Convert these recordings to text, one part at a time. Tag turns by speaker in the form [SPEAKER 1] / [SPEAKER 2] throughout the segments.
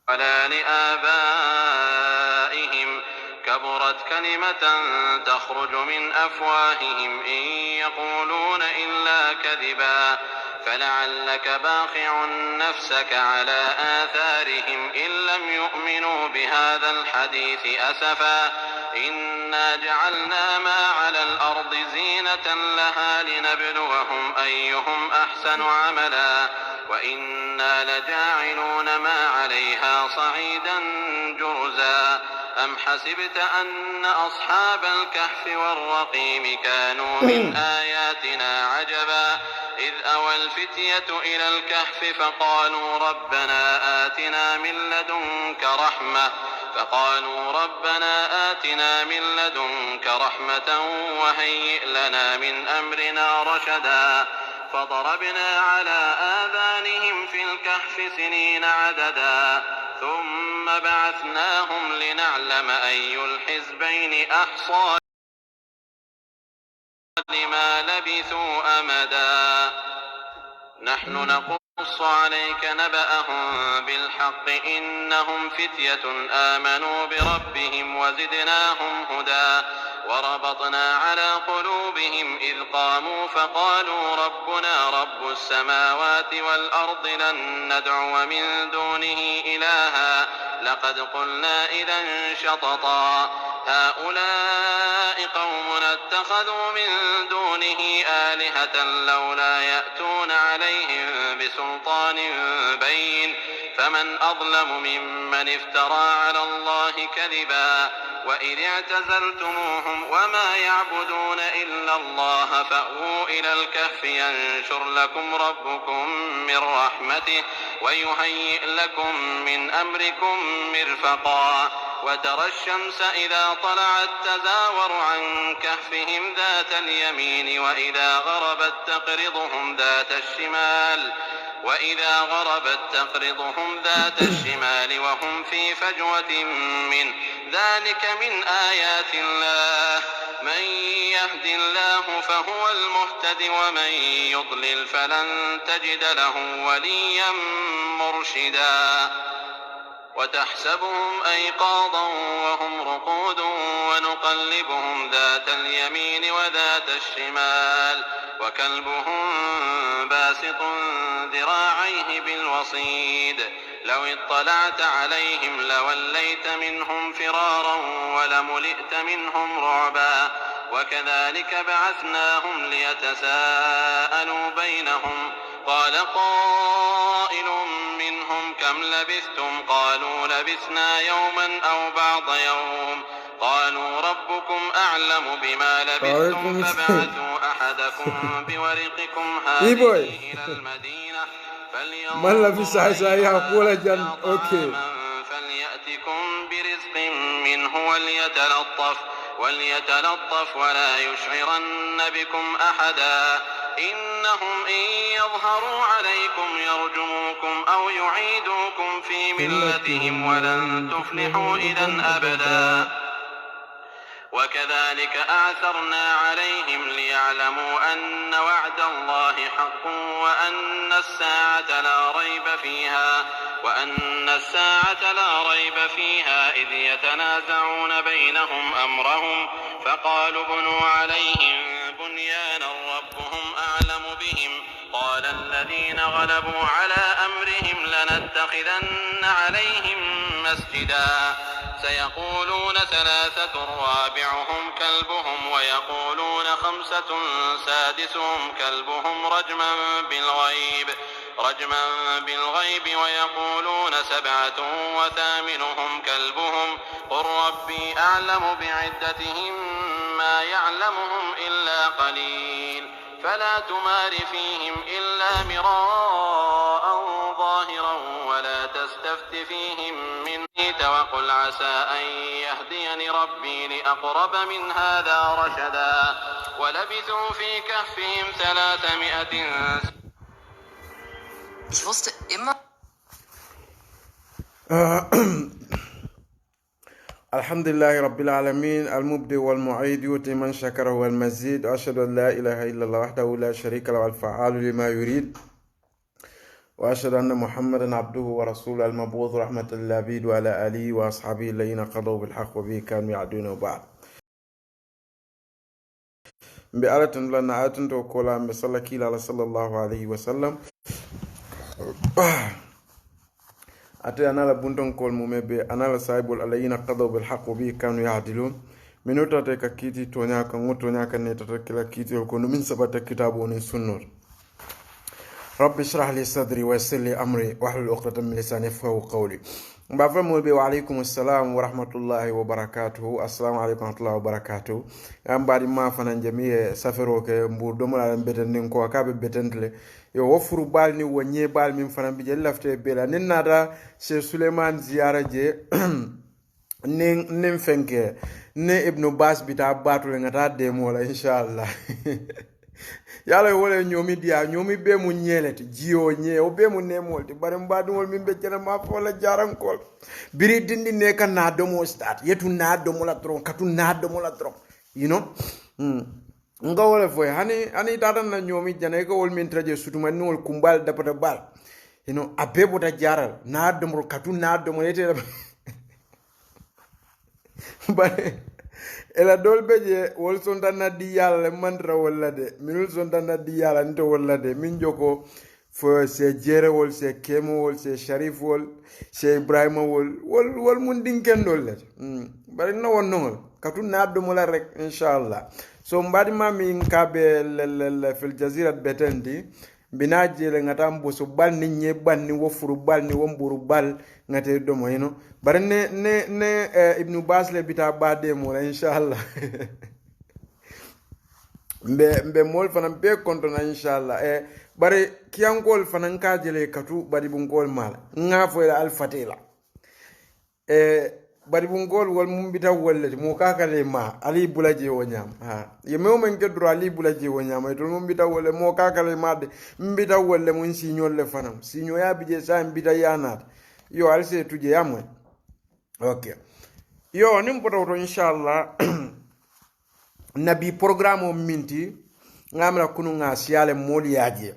[SPEAKER 1] ولا لآبائهم كبرت كلمة تخرج من أفواههم إن يقولون إلا كذبا فلعلك باخع نفسك على آثارهم إن لم يؤمنوا بهذا الحديث أسفا إنا جعلنا ما على الأرض زينة لها لنبلوهم أيهم أحسن عملا وإنا لجاعلون ما عليها صعيدا جرزا أم حسبت أن أصحاب الكهف والرقيم كانوا من آياتنا عجبا إذ أوى الفتية إلى الكهف فقالوا ربنا آتنا من لدنك رحمة وهيئ لنا من أمرنا رشدا فضربنا على آذانهم في الكهف سنين عددا ثم بعثناهم لنعلم أي الحزبين أحصى لما لبثوا أمدا نحن نقص عليك نبأهم بالحق إنهم فتية آمنوا بربهم وزدناهم هدى وربطنا على قلوبهم إذ قاموا فقالوا ربنا رب السماوات والأرض لن ندعو من دونه إلها لقد قلنا إذا شططا هؤلاء قومنا اتخذوا من دونه آلهة لولا يأتون عليهم بسلطان بين فمن أظلم ممن افترى على الله كذبا وإذ اعتزلتموهم وما يعبدون إلا الله فأووا إلى الكهف ينشر لكم ربكم من رحمته ويهيئ لكم من أمركم مرفقا وترى الشمس إذا طلعت تزاور عن كهفهم ذات اليمين وإذا غربت تقرضهم ذات الشمال وهم في فجوة منه ذلك من آيات الله من يهد الله فهو المهتد ومن يضلل فلن تجد له وليا مرشدا وتحسبهم أيقاظا وهم رقود ونقلبهم ذات اليمين وذات الشمال وكلبهم باسط ذراعيه بالوصيد لو اطلعت عليهم لوليت منهم فرارا ولملئت منهم رعبا وكذلك بعثناهم ليتساءلوا بينهم قال قائل منهم كم لبثتم قالوا لبثنا يوما أو بعض يوم قالوا ربكم أعلم بما لبثتم فبعثوا أحدكم بورقكم هذه إلى المدينة فليأتكم برزق منه وليتلطف ولا يشعرن بكم أحدا إنهم إن يظهروا عليكم يرجموكم أو يعيدوكم في ملتهم ولن تفلحوا إذا أبدا وكذلك أعثرنا عليهم ليعلموا أن وعد الله حق وأن الساعة لا ريب فيها إذ يتنازعون بينهم أمرهم فقالوا ابنوا عليهم بنيانا ربهم أعلم بهم قال الذين غلبوا على أمرهم لنتخذن عليهم مسجدا سيقولون ثلاثة رابعهم كلبهم ويقولون خمسة سادسهم كلبهم رجما بالغيب ويقولون سبعة وثامنهم كلبهم قل ربي أعلم بعدتهم ما يعلمهم إلا قليل فلا تمار فيهم إلا مراء ظاهرا ولا تستفت فيهم منه وقل عسى أن يهديني ربي لأقرب من هذا رشدا ولبثوا في كهفهم 300
[SPEAKER 2] Ich wusste immer.
[SPEAKER 3] الحمد لله رب العالمين المبدئ والمعيد يؤتي من شكره والمزيد وأشهد أن لا إله إلا الله وحده لا شريك له الفعال لما يريد وأشهد أن محمدا عبده ورسوله المبعوث رحمة للعبيد وعلى آله وأصحابه الذين قضوا بالحق وبه كانوا يعدلون وبعد بآلة لنا آية وقولا بسلكي على صلى الله عليه وسلم أتي أنا لبنتم كل ممبي أنا لسايب الذين قضوا بالحق وبه كانوا يعدلون من تاتك كيتي تونياك موتونياك نتاتك كيتي وكونوا من سبت كتابون سنور رب اشرح لي صدري ويسر لي امري واحلل عقدة من لساني يفقهوا قولي. بافرمول بي وعليكم السلام ورحمه الله وبركاته. السلام عليكم ورحمه الله وبركاته. ام بعد ما فنان جميع سافرو ke mbur do mala beten ko kabe betentle yo wofuru bal ni wonye bal min fanan bi je lafte bela nin nada Cheikh Suleiman ziara je nin fenke ne Ibnu Bas bita batul ngata demo la inshallah yalla wala nyomi dia nyomi be mu nyelete jiyo nye o be mu nemolti bare mbadumol min be cere ma fola jarankol biri dindi ne kan na do mo start yetu na do mo la tron katu na do mo la tron you know nga wala foy hani tata na nyomi jane ko wol min traje sutuma nol kumbal dapata bal you know abebo ta jaral na do mo katu na do mo yete bare ela dol beje wol sontana di yalla mantra wala de minul sontana di yalla nto wala de min joko fo se jere wol se kemo wol se sharif wol se ibrahima wol mun dinken dol le bari no wonnol katu naddo mo la rek inshallah so mbadi ma min kabe fil jazirat betendi bina jele ngata mboso bal ni nye bal ni wofuru bal ni womburu bal ngate do mo yino bare ne Ibnu Bas le bita bade mo la inshallah mbe mol fanan be konto na inshallah bare kiyankol fanan ka jele katu bari bungol mal ngafo ila al-fatila bari bungol wol mum bita wolle mo kakale ma ali bulaje wonyam ha yemew men kedro ali bulaje wonyam to mum bita wolle mo kakale ma de mbita wolle mun signol le fanam signo ya bije sa mbita yanat yo alse tuje yamwe okay yo nim poto inshallah nabi programme minti ngamra kunu ngasiale moliaje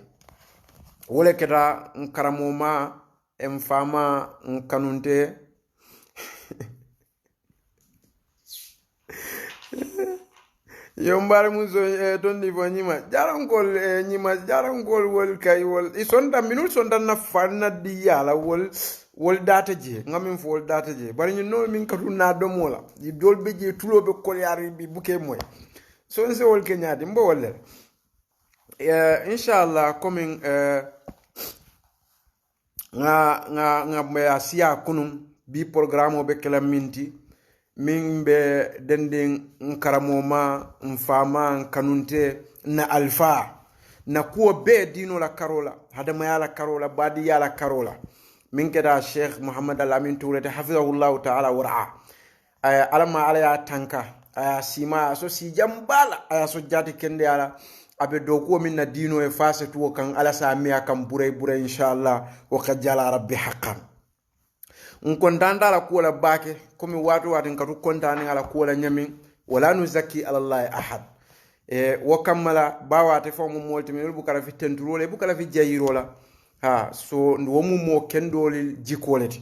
[SPEAKER 3] wole keta karamoma emfama kanunte yombare muso don ni nyima jarankol nyima jarankol wol kay wol isonda minul sonda na fanna di yala wol data je ngamin fo wol data je bari ñu no min katu na do mola di dol be je tulobe kolyari bi buke moy son se wol kenyadi mbo wolle inshallah coming nga me asia kunum bi programme be kala minti min be dendin nkaramoma mfama kanunte na alfa na kuwa be dino la karola hadama ya la karola badi ya la karola min keda Sheikh Muhammad Al-Amin Touré hafizahullahu ta'ala wara'a alama ala ya tanka aya sima so si jambala aya so jati kende ala abe doko min na dino e fase tuwo kan ala sa miya kan buray inshallah wa qajjala rabbi haqqan kontanda la kuola bake komi watu ngatu kontani ala kuola nyami wala nuzaki ala allah ahad wo kamala bawate fo mo molti min bukala fi tenturole bukala fi jayirola ha so wo mo kendoli jikoleti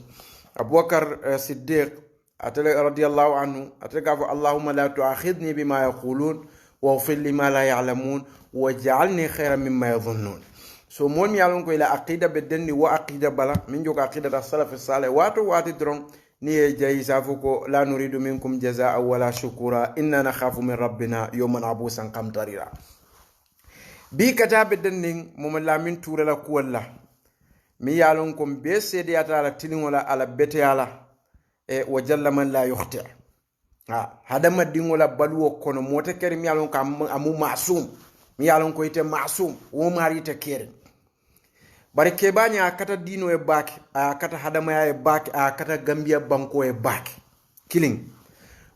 [SPEAKER 3] Abubakar Siddiq atale radiyallahu anhu atale gafo allahumma la tu'akhidni bima yaqulun waghfir li ma la ya'lamun waj'alni khayran mimma yadhunnun so mon mi yalon ko ila aqida bedenni wa aqida bala min jogo aqida da salaf salih wati dron ni e jayi safuko la nuridu minkum jazaa wala shukura inna nakhafu min rabbina yawman abusan qamtarira bi kata bedenni mom la min toura la ko walla mi yalon ko be sede ata la tilingola ala bete yala wa jalla man la yukhti hadama dingola balwo kono mota kere mi yalon ko amu masum mi yalon ko ite masum wo mari te kere bare kebani akata dino e baki akata hadama ya e baki akata Gambia banko e baki killing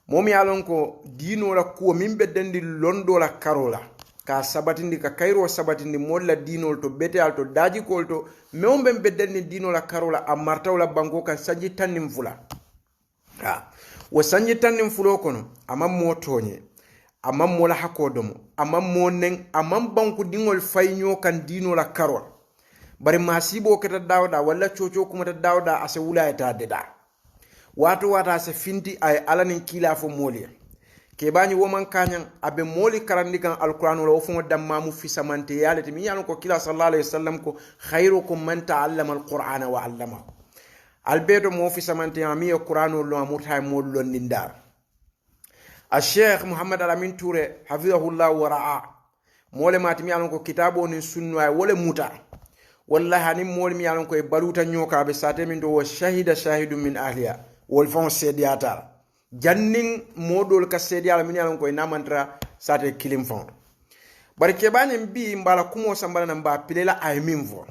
[SPEAKER 3] momi yalon ko dino la ko min beddendi londo la karola ka sabatindi ka kairo sabatindi molla dino to betel to daji kol to mewbe beddendi dino la karola amartaw la banko kan sanji tannim fula wo sanji tannim fulo kono amam motonye amam mola hakodomo amam monen amam banku dingol fayño kan dino la karola bari masibo keta dawda walla coco kuma ta dawda ase wulayata deda wato wata ase finti ay alanin kila fo moliya ke bani woman kanyan abe moli karandi kan alquran wala fo damma mu fi samante yalati mi yanu ko kila sallallahu alaihi wasallam ko khairukum man ta'allama alqur'ana wa 'allamahu albedo mo fi samante mi alquran lo amutay mo lon ndar الشيخ محمد الامين توري حفظه الله ورعاه mole matimi alon ko kitabo ni sunna wala muta wallahi hani mole mi alon ko e baluta nyoka be sate min do wa shahida shahidun min ahliya wal fon sediata jannin modol ka sediala min alon ko e namantra sate kilim fon barke bani bi mbala kumo sambala na mba pilela ay minvo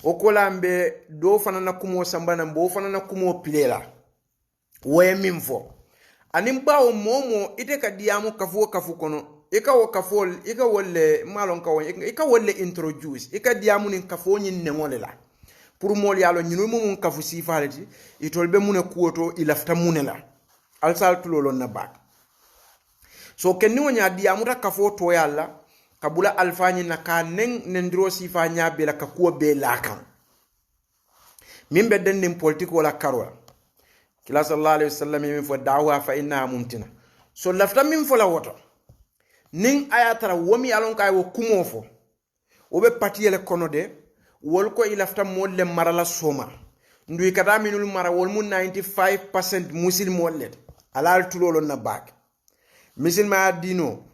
[SPEAKER 3] o kolambe do fanana kumo sambala na mbo fanana kumo pilela woye minvo anim bawo momo ite ka diamu kafu kono ika wo kafol ika wolle malon ka won ika wolle introduce ika diamu nin kafo nyin ne ngole la pour mol yalo nyinu mum kafu sifalati itolbe mun kuoto ilafta munela alsal tulolo na bak so kenni wonya diamu ta kafo to yalla kabula alfani na ka nen ndiro sifa nya be la ka ko be la kan mimbe den nim politique wala karola kila sallallahu alaihi wasallam min fo da'wa fa inna mumtina so lafta min fo la woto ning ayatara womi alon kay wo kumo fo obe patiyele kono de wol ko ilafta molle marala soma nduy kata minul mara wol mun 95% muslim wolle alal tulolo na bak misil ma dino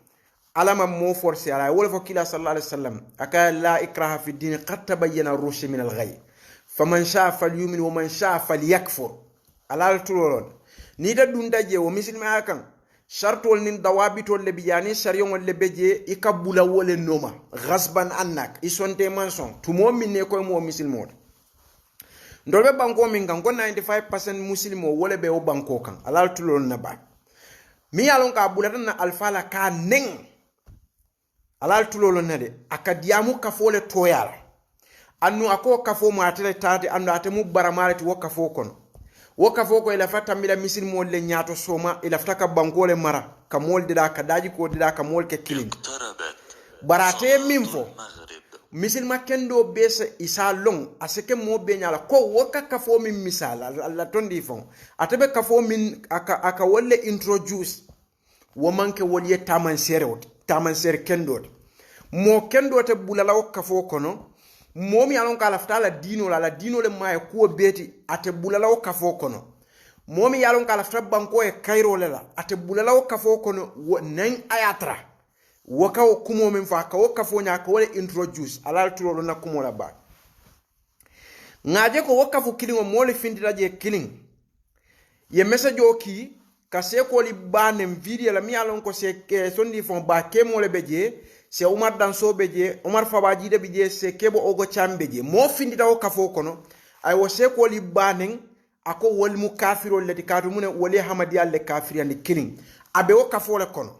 [SPEAKER 3] alama mo force ala wol fo kila sallallahu alaihi wasallam aka la ikraha fi din qad tabayyana ar-rushd min al-ghayy faman sha'a falyumin wa man sha'a falyakfur alal tulolo ni da dunda je wo misil ma kan shartol nin dawabitol le biyani sharion le beje ikabula wole noma ghasban annak isonte manson tumo minne ko mo muslimo ndolbe banko min kan ko 95% muslimo wole be o banko kan alal tulol na ba mi yalon ka bulatan na alfala ka nen alal tulol na de akadiamu kafole toyala annu ako kafo mo atele tati andu atemu baramarati wo kafo kono woka foko ila fata mila misil mol le nyaato soma ila fataka bankole mara ka mol dida ka daji ko dida ka mol ke kilin barate minfo misil makendo bese isa long aseke mo be nyala ko woka ka fo min misala alla tondi fon atabe ka fo min aka wolle introduce wo manke wolye taman ser kendo mo kendo te bulala woka fo kono momi alon ka lafta la dino le may ko beti ate bulala o kafo kono momi yalon ka lafta banko e kairo la ate bulala o kafo kono nan ayatra waka o kumo min fa ka o kafo nya ka wala introduce alal tulo na kumo la ba ngaje ko wakafu kilingo mole findira je kiling ye message o ki ka se ko li banem video la mi alon ko se ke sondi fon ba ke mole beje se Umar Danso beje Umar Fabaji de beje se kebo ogo chambeje mo findita o kafo kono ay wo se ko li banen ako wol mu kafiro leti katu mune woli hamadi alle kafiri andi killing abe o kafo le kono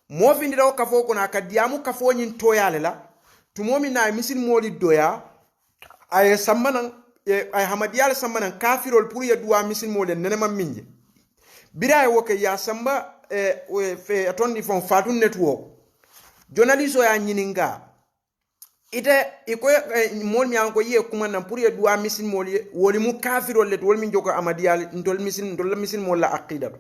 [SPEAKER 3] mo findita o kafo kono akadiamu kafo nyin toyale la tumomi na misil moli doya ay sammanan ay hamadi alle sammanan kafiro pour ya duwa misil moli nenema minje bira wo ke ya samba fe atondi fon fatun network journaliste ya nyininga ite iko mol mi an ko ye kuma nan pour ye duwa misil mol woli mu kafiro let wol min joko amadiyal ndol misil mol la aqida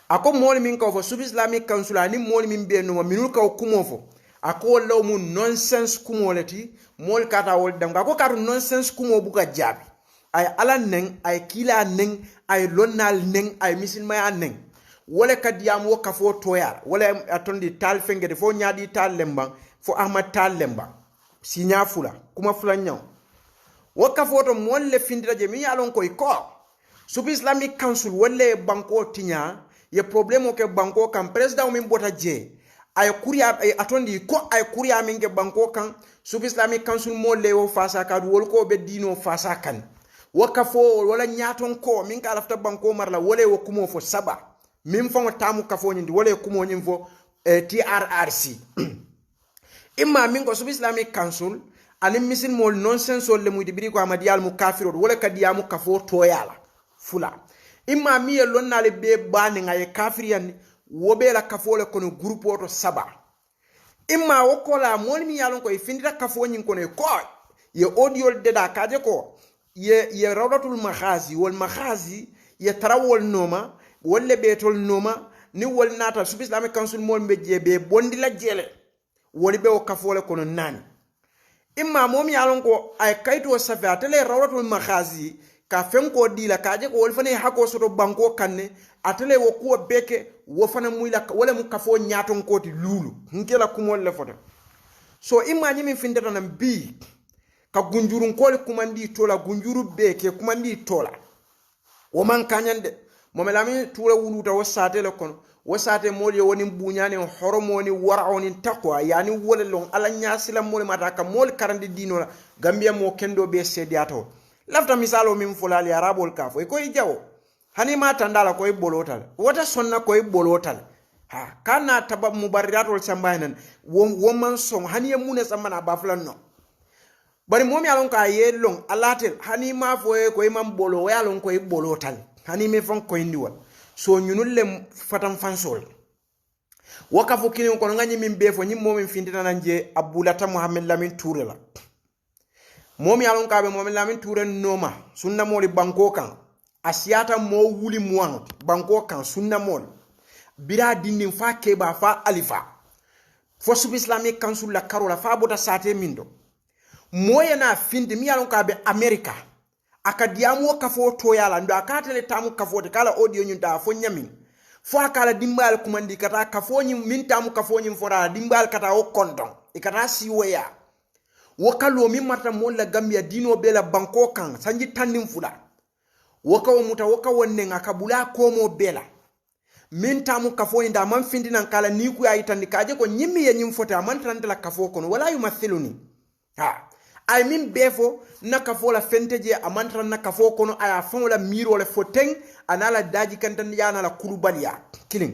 [SPEAKER 3] ako mol min ko fo sub islamic council ani mol min be no minul ka kumo fo ako law mu nonsense kumo leti mol kata wol dam ko katu nonsense kumo buka jabi ay alan nen ay kila nen ay lonnal nen ay misil ma nen wala kadiyam wo kafo toyar wala atondi tal fengede fo nyaadi tal lemba fo ahmad tal lemba sinya fula kuma fula nyaw wo kafo to molle findira je mi yalon koy ko sub islamic council wala banko tinya ye problème ke banko kan president min bota je ay kuriya ay atondi ko ay kuriya min ke banko kan sub islamic council molle wo fasa kadu wol ko be dino fasa kan wo kafo wala nyaton ko min ka lafta banko marla wala wo kumo fo saba min fongo tamu kafo nyindi wala kumo nyimfo TRRC imma min ko sub islamic council ani misil mol nonsense le mudi biri ko amadiyal mu kafiro wala kadiyamu kafo toyala fula imma mi lonnale be bani ngaye kafiriyan wobe la kafo le kono groupe oto saba imma wokola mol mi yalon ko e findita kafo nyin ko ne ko ye audio de da kaje ko ye rawdatul makhazi wal makhazi ye tarawol noma wolle betol noma ni wol nata sub islamic council mol mbejje be bondi la jele woli be o kafole kono nani imma mom yalon ko ay kayto safa tele rawdatul makhazi ka fen ko dila kaje ko wol fane hako soto banko kanne atele wo ko beke wo fana muyla wala mu kafo nyaton koti lulu ngela kumol le foto so imma nyimi findata nam bi ka gunjurun kol kumandi tola gunjuru beke kumandi tola wo man kanyande momelami tura wuluta wasate le kono wasate moli woni bunyani horomoni wara'oni taqwa yani wala lon ala nyasila moli mata ka moli karandi dinola gambia mo kendo be sediato lafta misalo min fulali arabol kafo ko jawo hani ma tandala ko bolotal wata sonna ko bolotal ha kana tabab mubarratul sambanan wo man som hani mune samana baflan no bari momi alon ka yelong alatel hani ma fo ko imam bolo yalon ko bolotal hani me fon ko indiwal so ñunulle fatam fansol wakafu kini ko ngani min be fo nyim momi findina nanje abulata muhammad lamin touré la momi alon ka be momi lamin touré noma sunna moli banko kan asiata mo wuli muang banko kan sunna mol bira dindin fa keba fa alifa fo sub islamic council la karola fa bota sate mindo moye na finde mi alon ka be america akadiamu kafo to yala ndo akatele tamu kafo te kala audio nyunta fo nyamin fo akala dimbal kumandi kata kafo nyim min tamu kafo nyim fora dimbal kata o kondon ikata siwoya wakalo mi marta mon la gambia dino bela banko kan sanji tandim fula wakawo muta wakawo nenga kabula komo bela min tamu kafo inda man findina kala ni ku ayi tandi kaje ko nyimmi ye nyim fota man tandela kafo kono wala yumathiluni ha ay min befo na kafo la fenteje amantra na kafo kono aya fon la miro le foteng anala daji kantan yana la kulubaliya killing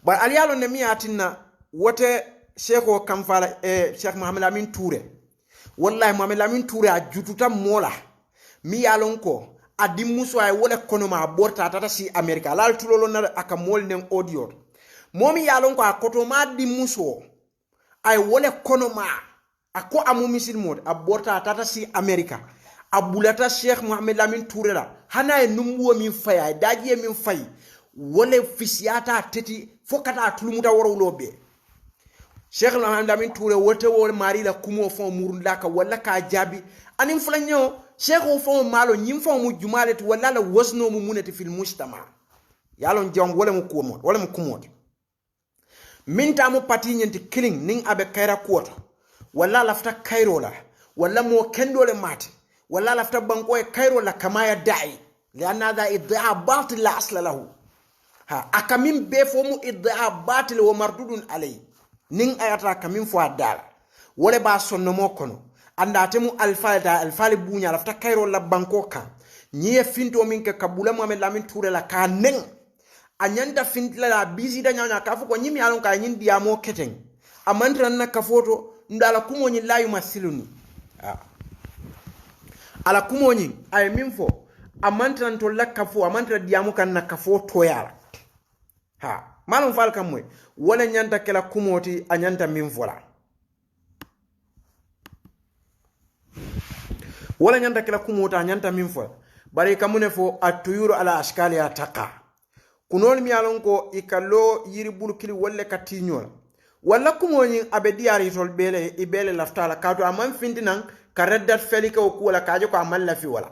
[SPEAKER 3] ba aliyalo ne mi atinna wote sheko kamfala Sheikh Mohamed Amin Touré wallahi Mohamed Amin Touré a jututa mola mi yalon ko adi muso ay wala kono ma borta tata si America lal tulolo na aka mol nen audio momi yalon ko akoto ma di muso ay wala kono ma ako amu misil mod aborta tata si America abulata Sheikh Mohamed Amin Touré la hana e numwo min faya daji e min fay wala fisiata teti fokata tulumuta woro be Sheikh Mohamed Amin Touré wote wol mari la kumo fon murunda ka wala ka jabi anin flanyo Sheikh o fon malo nyim fon mu jumale to wala la wasno mu munati fil mujtama yalon jong wala mu kumo wala mu kumo minta mu pati nyenti killing ning abe kaira kuoto wala lafta kairo la wala mo kendo le mate wala lafta banko e kairo la kama ya dai lianna da idha batil la asla lahu ha akamin be fo mu idha batil wa mardudun alay ning ayata kamin fo adala wala ba sonno mo kono andate mu alfalda bunya lafta kairo la banko kan nyi finto min ke kabula Mohamed Lamin Touré la ka nen anyanda fintla la busy da nyanya kafu ko nyimi alon ka nyin diamo keteng amantra na kafoto ndala kumonyi layu masiluni ala kumonyi ay minfo amantra to lakafo amantra diamu kan na kafo toyala ha malum fal kam moy wala nyanta kala kumoti anyanta minfola wala nyanta kala kumota anyanta minfola bari kamune fo atuyuru ala ashkali ataqa kunol mi alon ko ikalo yiri bulukili wolle katinyola wala kumonyi abe diari tol bele ibele laftala kato amman findinan ka reddat felika o kuwala kaje ko amal lafi wala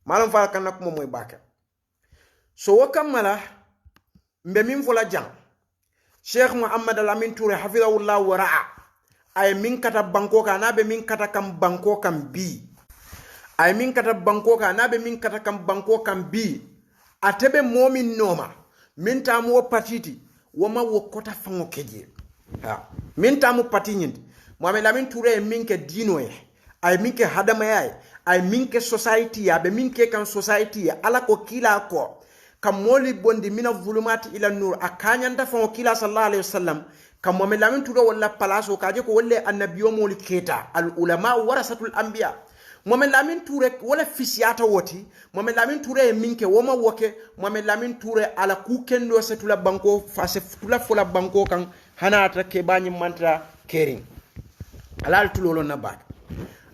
[SPEAKER 3] malum fala kan nak moy baka so wakamala mbe min fola jang Sheikh Mohamed Amin Touré hafizahullah wa ra'a ay min kata banko ka nabe min kata kam banko kam bi ay min kata banko ka nabe min kata kam banko kam bi atebe momin noma min tamu patiti wama wokota fango keje ha min tamu patinyint Mohamed Amin Touré minke dino e ay minke hadama yae ay minke society ya be minke kan society ya ala ko kila ko kam moli bondi mina zulumati ila nur akanyanta fa kila sallallahu alaihi wasallam kam Mohamed Amin Touré wala palaso kaje ko wolle annabiyo moli keta al ulama warasatul anbiya Mohamed Amin Touré wala fisiata woti Mohamed Amin Touré minke woma woke Mohamed Amin Touré ala ku kendo setula banko fa se tula fola banko kan hana ta ke bani mantra kering alal tulolo na bak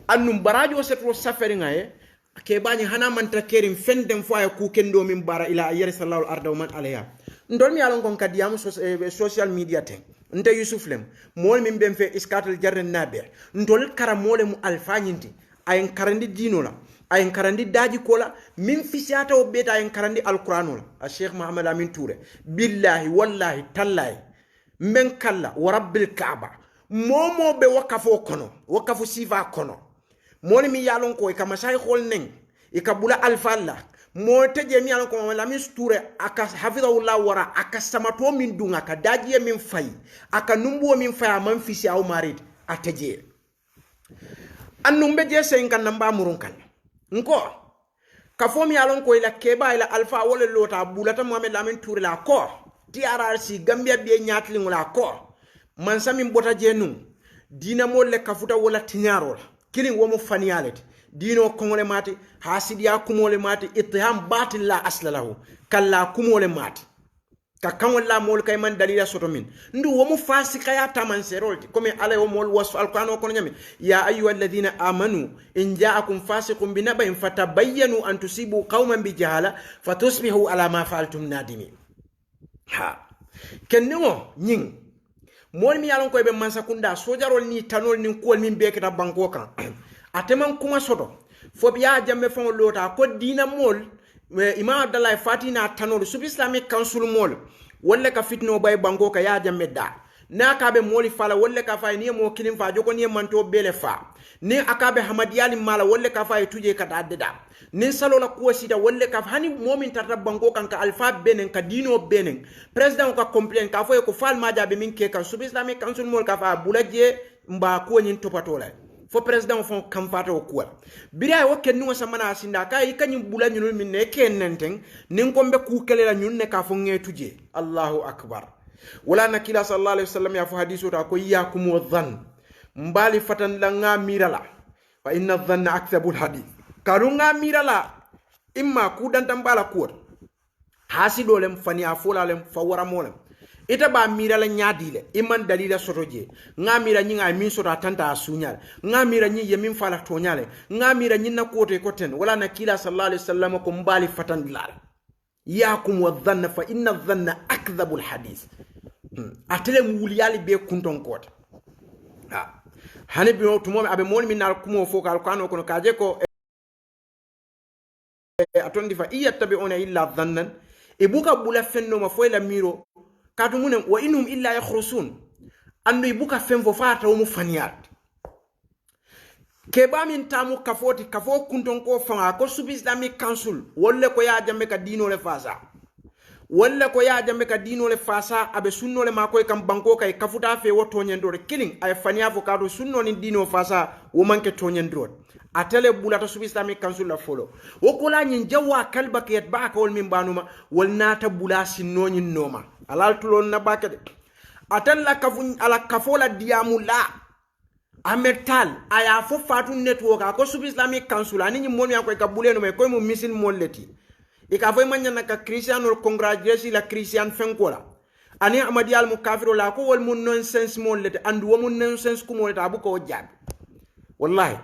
[SPEAKER 3] annum barajo setro safari ngaye ke bani hana mantra kering fendem fo ay ku kendo min bara ila ayri sallallahu arda man alayha ndol mi alon kon kadiyam social media ten nte yusuf lem mol min bem fe iskatal jarre nabe ndol kara mole mu alfanyinti ayen karandi dino la ayen karandi daji kola min fisiata o beta ayen karandi alqur'ano la a sheikh muhammad amin touré billahi wallahi tallahi men kala wa rabbil kaaba momo be wakafo kono wakafu sifa kono moni mi yalon ko e kama shay khol nen e kabula alfalla mo teje mi yalon ko muhammad amin touré aka hafizahullah wara aka samato min dunga ka daji min fay aka numbo min faya man fisi aw marid ateje annumbe je sen kan namba murun kan nko ka fomi yalon ko ila keba ila alfa wala lota bulata muhammad lamin touré la ko TRRC gambia be nyatli ngula ko man sami bota jenu dina mo le kafuta wala tinyaro kilin wo mo faniyalete dino kongole mati hasidiya kumole mati ittiham batil la aslalahu kala kumole mati ka kanwol la mol kay man dalila soto min ndu wo mu fasika ya taman serolti comme ala wo mol wasf alquran ko nyami ya ayyuhalladhina amanu in ja'akum fasiqun binaba'in fatabayyanu an tusibu qauman bijahala fatusbihu ala ma fa'altum nadimin ha kenno nyin mol mi yalon ko be man sakunda sojarol ni tanol ni kol min be kita banko kan ateman kuma soto fo biya jamme fon lota ko dina mol imam abdallah fatina tanol sub islamic council mol wala ka fitno bay bango ka ya jamme da na ka be moli fala wala ka fay ni mo kilim fa joko ni manto bele fa ni akabe hamadiyali mala wala ka fay tuje ka dadda ni salola ko sida wala ka hani momin tarta bango kan ka alfa benen ka dino benen president ka complain ka fay ko fal ma jabe min ke kan sub islamic council mol ka fa bulaje mba ko nyin topatola fo president fon kamfata o kuwa biray wo ken nuwa samana asinda kay kanyum bula nyunul min ne ken nenten nin kombe ku kelela nyun ne ka fo ngetuje allahu akbar wala nakila sallallahu alaihi wasallam ya fo hadisu ta ko yakum wadhan mbali fatan la nga mirala fa inna dhanna akthabul hadith karu nga mirala imma ku dantam bala kuwa hasidolem fani afolalem fa waramolem ita ba mira la nyadile iman dalila sotoje nga mira nyinga min sota tanta asunyal nga mira nyi yemin fala tonyale nga mira nyina kote koten wala na kila sallallahu alaihi wasallam ko mbali fatan dilal yakum wadhanna fa inna dhanna akdhabul hadith atele muliyali be kunton kota ha hani bi to mo abe mon min nal kumo fokal kano kono kaje ko atondi fa iyattabi'una illa dhannan ibuka bula fenno ma foy la miro katu munen wa inhum illa yakhrusun andu ibuka femfo fata mu faniyat ke ba min tamu kafo kunton ko fanga ko sub islamic council wolle ko ya jambe ka dino le fasa wolle ko ya jambe ka dino le fasa abe sunno le makoy kam banko kay kafuta fe woto nyendore killing ay faniya fo kadu sunno ni dino fasa wo manke to nyendore atele bulata sub islamic council la folo wokola nyin jawa kalba ke ba ka wol min banuma wol nata bulasi no nyin noma alal tulon na bakade atalla kafun ala kafola diamu la ametal aya fo fatu network ko sub islamic council ani nyi mon yanko ka buleno me koy mo misil molleti e ka fay manya naka christian or congratulation la christian fenkola ani amadi al mukafiro la ko wol mun nonsense molleti andu wo mun nonsense ko molleti abu ko jabi wallahi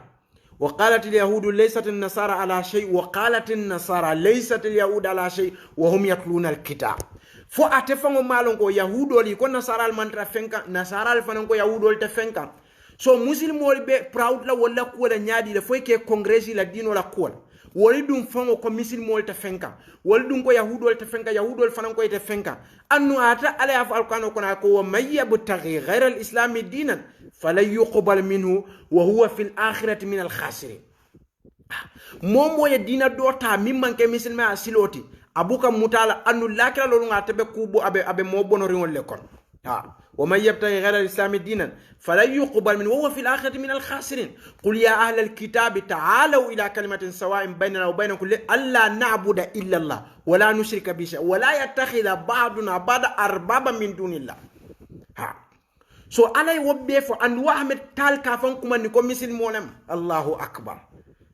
[SPEAKER 3] وقالت اليهود ليست النصارى على شيء وقالت النصارى ليست اليهود على شيء وهم يتلون الكتاب fo atefango malon ko yahudoli ko nasaral mantra fenka nasaral fanan ko yahudol te fenka so muslimol be proud la wala ko la nyaadi le fo ke congrès la dino la ko woli dum fango ko muslimol te fenka woli dum ko yahudol te fenka yahudol fanan ko te fenka annu ata ala af alqano kona ko may yabtaghi ghayra alislam dinan falan yuqbal minhu wa huwa fil akhirati min al khasirin momo ya dina dota mimman ke muslima asiloti abuka mutala annu lakira lolu ngatabe kubo abe mo bonori won lekon ha wa may yabtaghi ghayra al-islam dinan falan yuqbal min wa huwa fil akhirati min al-khasirin qul ya ahla al-kitabi ta'alu ila kalimatin sawa'in baynana wa baynakum alla na'budu illa Allah wa la nushrika bihi wa la yattakhidha ba'duna ba'da arbaba min dunillah ha so alay wobbe fo andu ahmed tal ka fan kuma ni ko misil molem Allahu akbar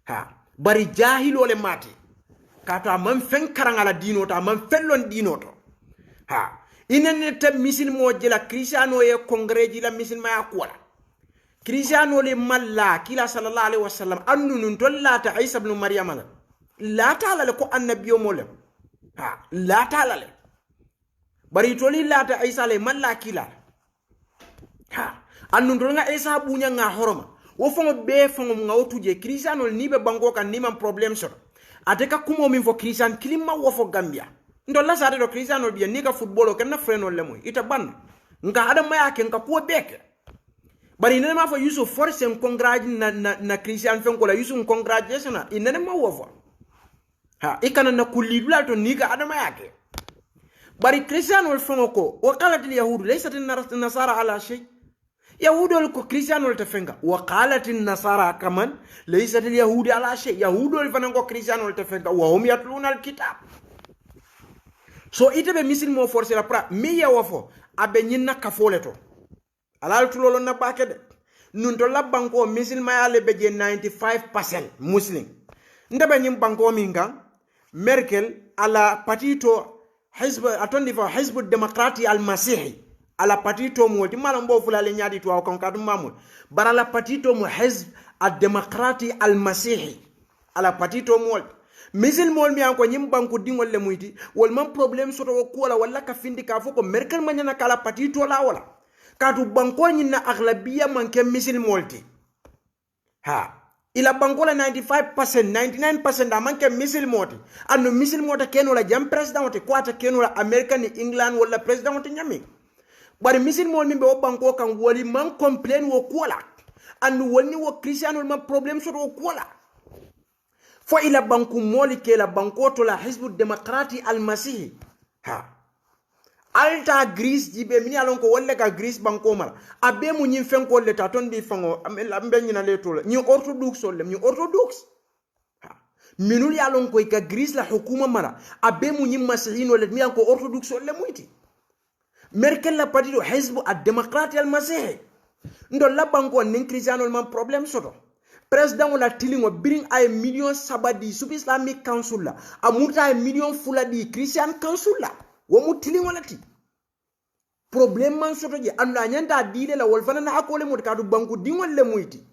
[SPEAKER 3] ha bari jahilo le mati kato man fen karangala dino to man fellon dino to ha inene te misil mo jela Cristiano ye congrès la misil ma yakola Cristiano le malla kila sallallahu alaihi wasallam annun tollata Isa ibn Maryam la ta'ala ko annabiyo mole ha la ta'ala le bari toli lata Isa le malla kila ha annun nga Isa bunya nga horoma wo fongo be fongo nga wotuje Cristiano ni be bango kan ni man problem so ateka kumo min fo Cristiano kilima wo fo Gambia ndolla sa do Cristiano bi ni ka football kan na freno le moy ita ban nga ada maya ken ka ko beke bari nene ma fo Yusuf force en congrats na Cristiano fen ko la Yusuf congratulation inene ma wo fo ha ikana na kulidula to ni ka ada maya ke bari Cristiano el fongo ko wa qalat al yahud laysat an nasara ala shay يهود كو كريستيانو تفنغا وقالت النصارى كمان ليست اليهود على شيء يهود الفنانكو كريستيانو تفنغا وهم يتلون الكتاب so ite be misil mo forcer la pra mi ya wofo abe nyinna kafoleto alal tulolo na bakede nun to la banko misil ma yale be 95% muslim ndabe nyim banko minga Merkel ala patito hizb atondi fa hizb demokrati al masihi ala patito mo di mala mbo fulale nyaadi to kon kadu mamul barala patito mo hizb ad-demokrati al-masihi ala patito mo misil mol mi anko nyim banku dingol le muyti wol man problem soto ko wala ka findi ka foko Merkel manyana kala patito la wala kadu banko nyina aglabiya man ke misil molti ha ila banko la 95% 99% amanke misil moti anu misil mota keno la jam president ko ata keno la American England wala president nyami bari misil mol min be o banko kan woli man complain wo kola and woni wo Cristiano man problem so wo kola fo ila banku moli ke la banko to la hizbu demokrati al masihi ha alta Greece jibe mini alon ko wolle ka Greece banko mala abe mu nyim fen ko le ta ton di fango ambe nyina le to ni orthodox so le ni orthodox ha minul ya lon ko ka Greece la hukuma mala abe mu nyim masihin wala mi ko orthodox so le muiti Merkel la partido hizbu ad-demokrati al-masihi ndo la banko nin Cristiano man problem soto president la tilingo bring ay million sabadi sub Islamic council la amuta ay million fuladi Christian council la wo mu tilingo lati problem man soto je anda nyanda dile la wol fana na akole mo kadu banko dingol le muyti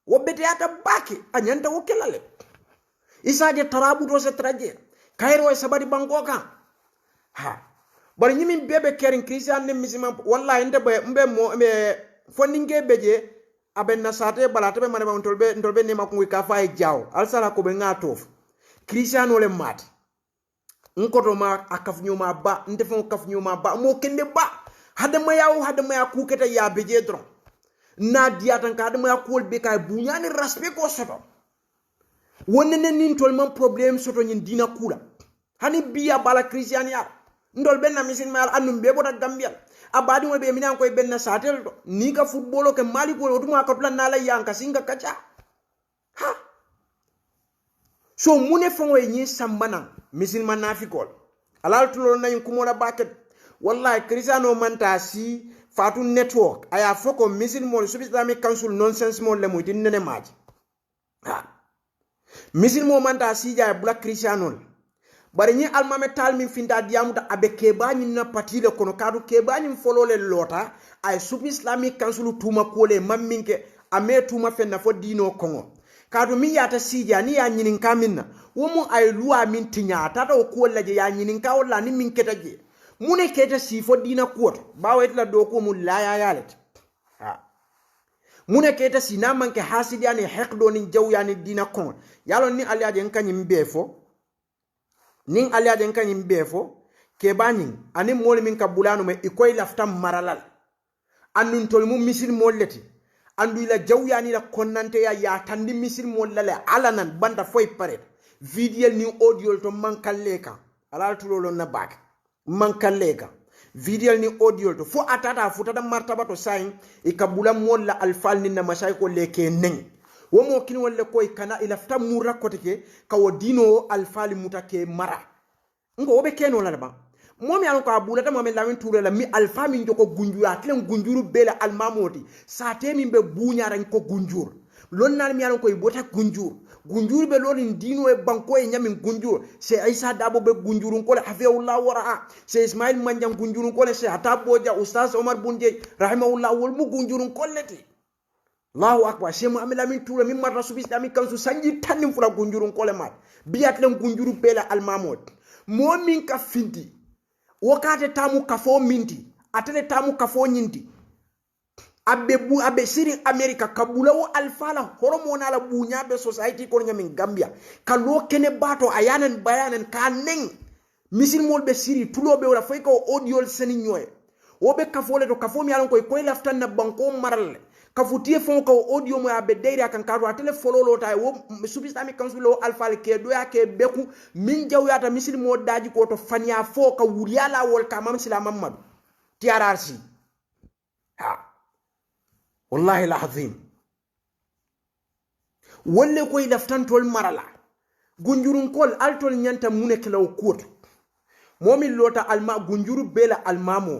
[SPEAKER 3] wo bete ata baki anyanta wo kelale isa je tarabu do se traje kairo e sabadi banko kan ha bari nyimi bebe kerin Christian ne misima wallahi mbe mo mbe fondinge beje aben na sate balata be mane ntolbe ne makungui ka fay jaw alsala ko be ngatof Cristiano le mat nkoto ma akafnyuma ba ndefon kafnyuma ba mo kende ba hada maya ku keta ya beje dron na diatan ka hada maya ko be kay bunyani respect ko soto wonne nin tol man problem soto nyin dina kula hani biya bala Cristiano ya ndol benna misin mal annum be bota Gambia abadi mo be minan koy benna satel do ni ka footballo ke mali ko otuma ka plan nala yanka singa kacha ha so mune fongo yi sambana misin manafikol alal tulo na yin kumola baket wallahi Cristiano manta si fatu network aya foko misin mo sub Islamic council nonsense mo le mo dinne maji ha misin mo manta si jaay black Cristiano bari ni almame tal min finta diamuta abe kebani na patile kono kadu kebani folole lota ay sub Islamic council tuma kole mamminke ame tuma fenna fo dino kongo kadu mi yata sija ni ya nyinin kaminna womu ay luwa min tinya tata ko laje ya nyinin ka wala ni min ketaje mune keta sifo dina kuot bawet la do ko mu la ya yalet ha mune keta sinaman ke hasidi ani hekdo ni jawyani dina kongo yalo ni aliaje nkanyim befo ning aliaden kanyim befo ke banin ani mol min ka bulanu me ikoy laftam maralal annun tol mum misil molleti andu ila jawyani la konnante ya tandi misil mollale alanan banda foy pare video ni audio to mankalleka alal tulolo na bak mankalleka video ni audio to fo atata futada martaba to sain ikabula molla alfal ni na mashay ko leke nen womo kin wolle koy kana ila fta murra koteke kawo dino alfali mutake mara ngo obe keno la ba momi an ko abula ta momi lamin touré la mi alfa min joko gunjura tlen gunjuru bela almamoti sa temi be buñara ko gunjur lon nan mi alon koy bota gunjur be lorin dino e banko e nyamin gunjur se Aisha Dabo be gunjurun ko hafiyullah wara se Ismail Manjang gunjurun ko se Hata Boja Ustaz Omar Bunje rahimahullah wol mu gunjurun ko leti Allahu akbar se Muhammad Amin Touré min marra subis dami kansu sanji tanim fula gunjurun ko le mat biyat len gunjuru bela almamot mo min ka finti wakate tamu kafo minti atele tamu kafo nyinti abe siri America kabulawo alfala hormona la bunya be society ko nyamin Gambia kalo kene bato ayanan bayanan kaneng misil mol be siri tulobe wala fay ko audio seni nyoy wobe kafole to kafo mi alon koy laftan na banko maral kafutie fon ko audio mo abe deira kan kado atele fololo tay wo subistami kansulo alfal ke do yake beku min jawyata misil mo daji ko to fanya fo ka wuriyala wol kamam sila mamadu TRRC ha wallahi alazim wolle koy laftantol marala gunjurun kol altol nyanta muneke law kuoto momi lota alma gunjuru bela almamo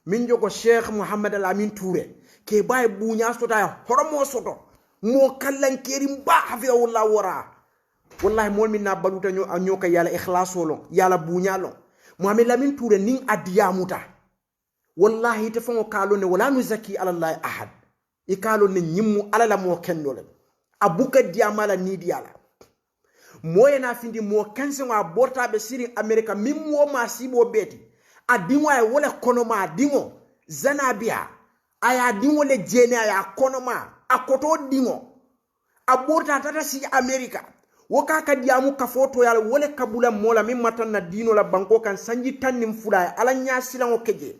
[SPEAKER 3] min jogo Sheikh Muhammad Al-Amin Touré ke bay bunya sota horomo soto mo kallan kerim ba hafiya wallahi wara wallahi mol min na baluta nyoka yala ikhlaso yala bunya lo Muhammad Al-Amin Touré ning adiyamuta wallahi te fango kalo ne wala nu zaki ala allah ahad e kalo ne nyimmu ala la mo kendole abuka diamala ni diala moye na findi mo kanse wa borta be siri America mimmo ma sibo beti adimo ay wala konoma dimo zanabia aya dimo le jene aya konoma akoto dimo aborta tata si America woka ka diamu ka foto yala wala kabula mola mimma tan na dino la banko kan sanji tannim fulay ala nya silango keje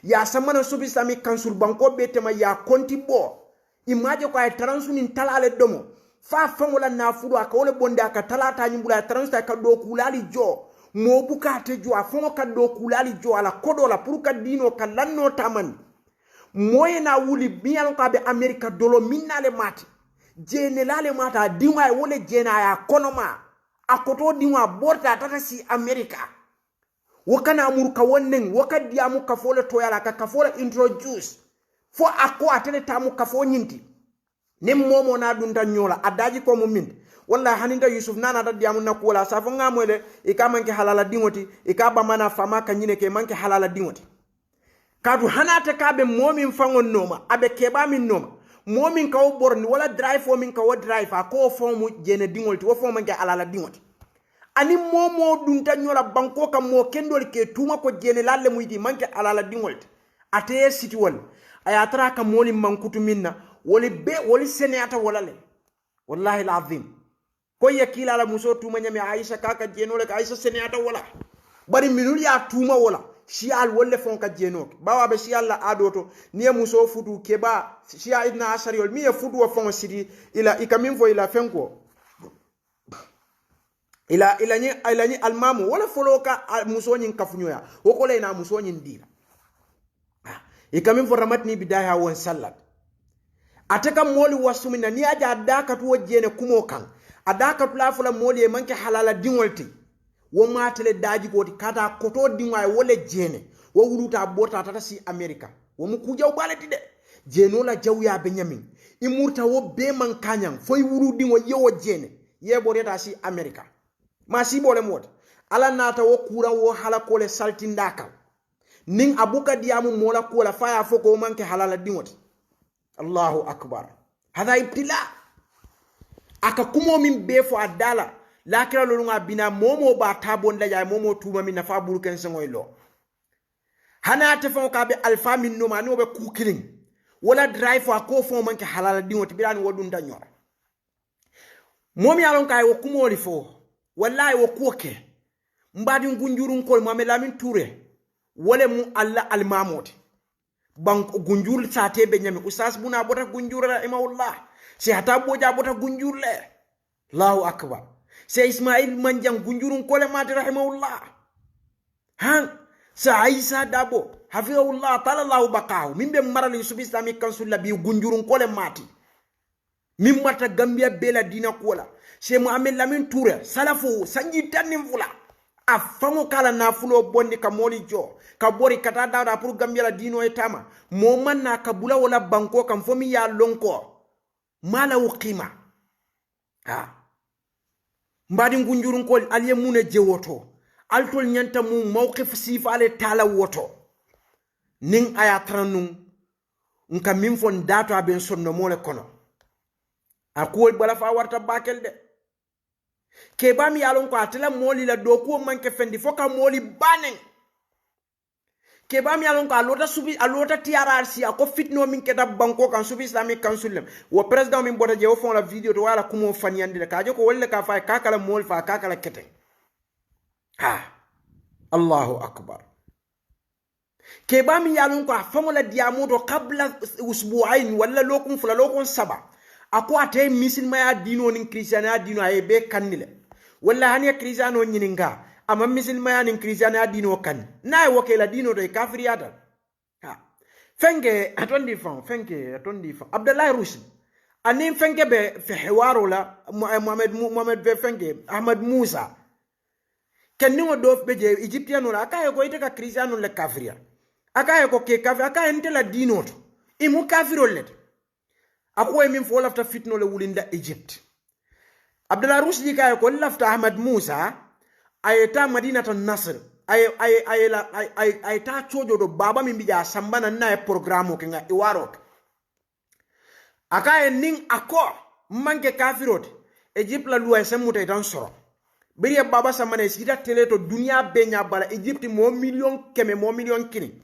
[SPEAKER 3] ya samana subi sami kansul banko betema ya konti bo imaje ko ay transunin talale domo fa fangola na fudu aka wole bonde aka talata nyimbula transta ka do kulali jo mo buka te jo afongo ka do kulali jo ala kodola pour ka dino ka lanno taman moye na wuli biyan ko be America dolo minnale mati jenelale mata dima wole jena ya konoma akoto dima borta tata si America wakana amuruka wonnen wakadi amuka fole toyala ka kafole introduce fo akko atele tamu kafo nyinti nem momo na dunda nyola adaji ko mumin wallahi haninda Yusuf nana da diamu na kola safo ngamwele e ka manke halala dingoti e ka ba mana fama ka nyine ke manke halala dingoti kadu hanata ka be momin fangon noma abe keba min noma momin ka o borni wala drive fo min ka o drive ko fo mu jene dingoti wo fo manke halala dingoti ani momo dunta nyola banko kam mo kendol ke tuma ko jene lalle muyti manke alala dingol ate siti wol ayatra ka moli mankutu minna woli senata wolale wallahi alazim ko yakila la muso tuma nyame Aisha kaka jenole ka Aisha senata wala bari minul ya tuma wala shial wolle fon ka jenoke bawa be shial la adoto ni muso fudu keba shia ibn Ashariol mi fudu wa fon sidi ila ikamin fo ila fenko ila ni almamu wala foloka muso nyin kafunyoya woko le na muso nyin dira ikamin fo ramatni bidaya won sallat ataka moli wasumina ni aja adaka tu wajene kumo kan adaka tu lafula moli e manke halala dingolti wo matele daji goti kata koto dingwa wole jene wo wuluta bota tata si America wo mu kujaw balati de jeno la jawya benyamin imurta wo be man kanyang foy wulu dingwa yewo jene yebo reta si America ma si bole mot ala nata wo kura wo hala kole saltindaka ning abuka diamu mola kola faya foko manke halala dingoti Allahu akbar hada ibtila aka kumo min be fo adala lakira lo nga bina momo ba tabon la jay momo tuma min nafa buru ken sengoy lo hana te fon ka be alfa min no mani obe kukiling wala drive ko fo manke halala dingoti bilan wodun dañor momi alon kay wo kumo li fo wallahi wo koke mbadi gunjurun kol Muhammad Al-Amin Touré wole mu alla almamoti bank gunjur sate be nyami ustaz buna bota gunjur la imawullah si Hata Boja bota gunjur le Allahu akbar si Ismail Manjang gunjurun kol mati rahimahullah han sa Aisha Dabo hafizahullah ta'ala Allahu baqahu mimbe marali Yusuf Islamic Council la bi gunjurun kol mati min mata Gambia bela dina kola Sheikh Muhammad Al-Amin Touré salafu sanji tanim fula afamo kala na fulo bondi ka moli jo ka bori kata dawda pour Gambia la dino etama mo manna ka bula wala banko kam fomi ya lonko mala qima ha mbadi ngunjurun kol aliye mune jewoto altol nyanta mu mawqif sifale tala woto nin aya tranun nka min fon dato aben sonno mole kono akuol bala fa warta bakel de ke bam yalon ko atela moli la do ko manke fendi foka moli banen ke bam yalon ko alota TRRC ako fitno min keda banko kan subi islamic council wo president min bota je wo fon la video to wala kumo fanyande de kaje ko wolle ka fa kakala mol fa kakala kete ha Allahu akbar ke bam yalon ko famola diamoto qabla usbu'ain wala lokum fula lokum saba ako ate misilma ya dino nin christian ya dino ay be kannile wala hani christian on nyininga ama misilma ya nin christian ya dino kan nay wokela dino do kafiriyata ha fenge atondi fam abdallah rushd anin fenge be fi hiwaro la muhammad be fenge ahmad musa kenno do be je egyptian la akaye ko ite ka christian le kafiriya akaye ko ke kafir akaye ntela dino to imu kafirol let akwe min fo lafta fitno le wulinda Egypt Abdullah Rushdi kay ko lafta Ahmad Musa ayeta Madinatu Nasr ay ta chojo do baba min bija sambana na e programme ko nga iwaro akaye ning ako manke kafirote Egypt la luwa semuta tan soro biriya baba samane sita teleto dunia benya bala Egypt mo million kini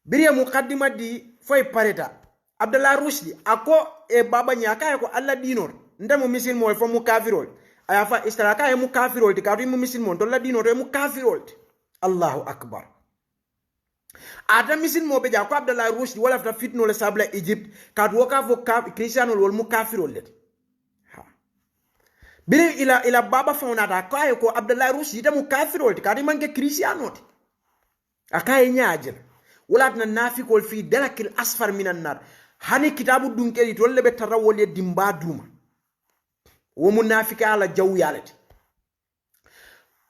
[SPEAKER 3] biriya muqaddima di foy pareta Abdullah Rushdi ako e baba nyaka ko alla dinor ndamo misil mo fo mu kafirol aya fa istaraka e mu kafirol ti kadu mu misil mo to la dinor e mu kafirol Allahu akbar ada misil mo be ja ko Abdullah Rushdi wala fa fitno le sabla Egypt kadu waka fo christianol wol mu kafirol let ha bire ila baba faunata ko ay ko Abdullah Rushdi ta mu kafirol ti kadu manke christianot akaye nyaajel wala na nafikol fi dalakil asfar minan nar hani kitabu dunkeli tolle be tarawol dimba duma wo munafika ala jaw yalati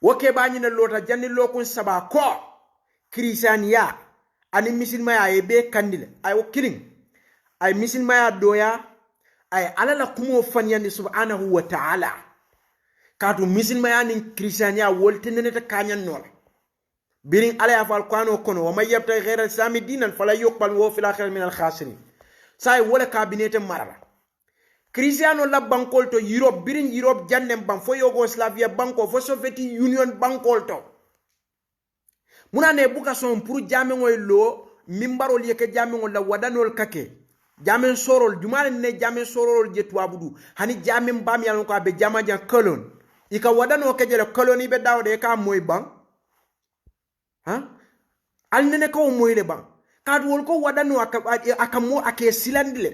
[SPEAKER 3] woke bañi na lota janni lokun saba ko christiania ani musulma ya be kandile ay o kiling ay musulma ya doya ay alala kumo fanyandi subhanahu wa ta'ala katu musulma ya ni christiania woltenene ta kanyan nola birin ala ya fal kwano kono wa may yabta ghayra sami dinan fala yuqbal wa fil akhir min al khasirin say wala kabinete marala Cristiano la bankol to Europe birin Europe jannem ban fo Yugoslavia banko fo Soviet Union bankol to muna ne buka son pour jame ngoy lo mimbarol yeke jame ngol la wadanol kake jame sorol jumale ne jame sorol je tuabudu hani jame mbam yalon ko be jama jan kolon ika wadano ke jele koloni be dawde ka moy ban ha alnene ko moy le ban kadu wol ko wadano aka mo ake silandile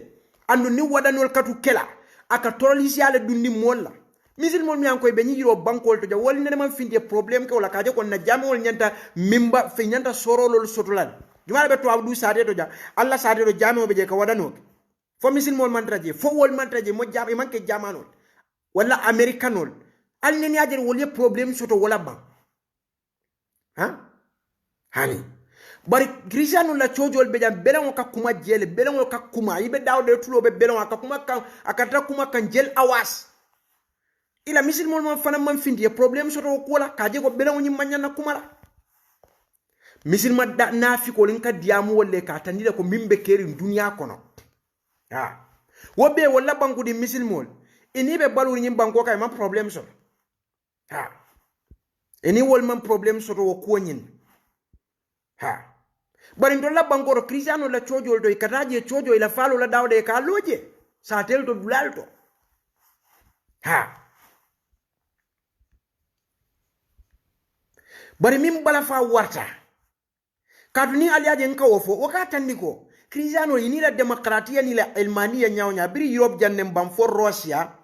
[SPEAKER 3] andu ni wadanol katu kela aka torolisi ale dundi molla misil mol mi ankoy be nyiro bankol to ja wol ne man finde problem ke wala kaje ko na jamol nyanta mimba fe nyanta sorolol sotulan jumala be to abdu sade to ja alla sade do jamo be je ka wadano fo misil mol man traje fo wol man traje mo jam man ke jamanol wala americanol alne ni ajer wol ye problem soto wala ban ha hani bari Cristiano la chojol be jam belon ka kuma jele belon ka kuma yibe dawde tulo be belon ka kuma kan akata kuma kan jel awas ila misil mol man fana man findi problem soto ko la kaje ko belon nyi manya na kuma la misil ma da nafi ko lin ka diamu wolle ka tanile ko mimbe keri dunya kono ha wobe wala banku di misil mol ini be balu nyi banko kay man problem soto ha ini wol man problem soto ko nyin ha bari ndolla bangoro Cristiano la chojol do ikataje chojo ila falo la dawde ka loje sa tel to dulalto ha bari mim bala fa warta kaduni aliaje nkawo fo wakata ndiko Cristiano ini la demokratia ni la elmania nyawnya biri Europe jannem bam for Russia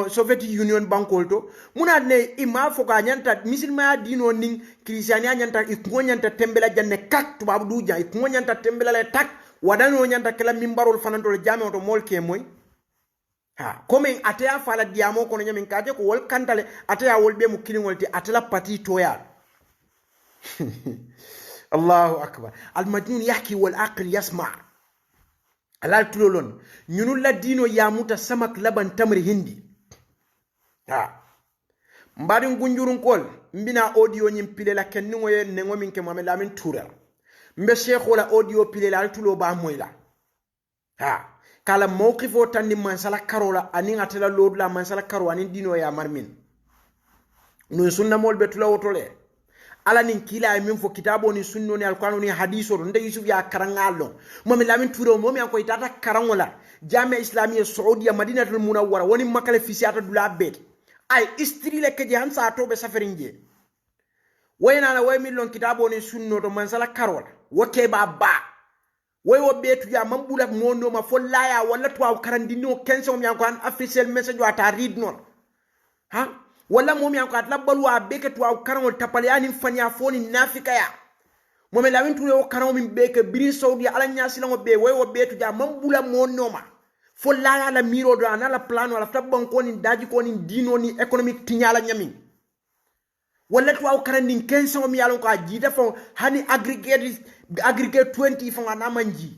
[SPEAKER 3] Soviet Union bankolto muna ne ima foka nyanta misilma dino ning Cristiania nyanta ikungo nyanta tembela janne kak tubabu duja ikungo nyanta tembela le tak wadano nyanta kala mimbarol fananto le jame to molke moy ha comme atea fala diamo kono nyamin kaje ko wol kantale atea wol be mu kilingol ti atela pati toya Allahu akbar al majnun yahki wal aql yasma alal tulolon ñunu la dino ya muta samak laban tamri hindi ha mbadi ngunjurun kol mbina audio nyim pile la ken ngoye ne ngomin ke mame lamin tura mbe sheikh wala audio pile la tulo ba moyla ha kala mawqifo tan ni man sala karola ani ngatela lodla man sala karo ani dino ya marmin non sunna mol be tulo wotole ala nin kila min fo kitabo ni sunno ni alqur'ano ni hadiso nde yusuf ya karangalo mame lamin tura momi an ko itata karangola jami'a islamiyya saudiya madinatul munawwara woni makale fisiata dula bet ay istri le keje han sa to be saferinje wayna na way millon kitabo ni sunno to man sala karola woke ba way wo betu ya mambula mondo ma follaya wala to aw karandino kenso mi an ko an official message wa ta read non ha wala momi an ko atlabbal wa beke to aw karangol tapalyani fanya foni nafika ya momi lawin tuwe o karang min beke biri saudi ala nyasi lango be way wo betu ya mambula mondo ma follaya la miro do anala plano ala tabban ko ni daji ko ni dino ni economic tinyala nyami wala to aw karandin kenso mi yalon ko ajida fo hani aggregate 20 fo ngana manji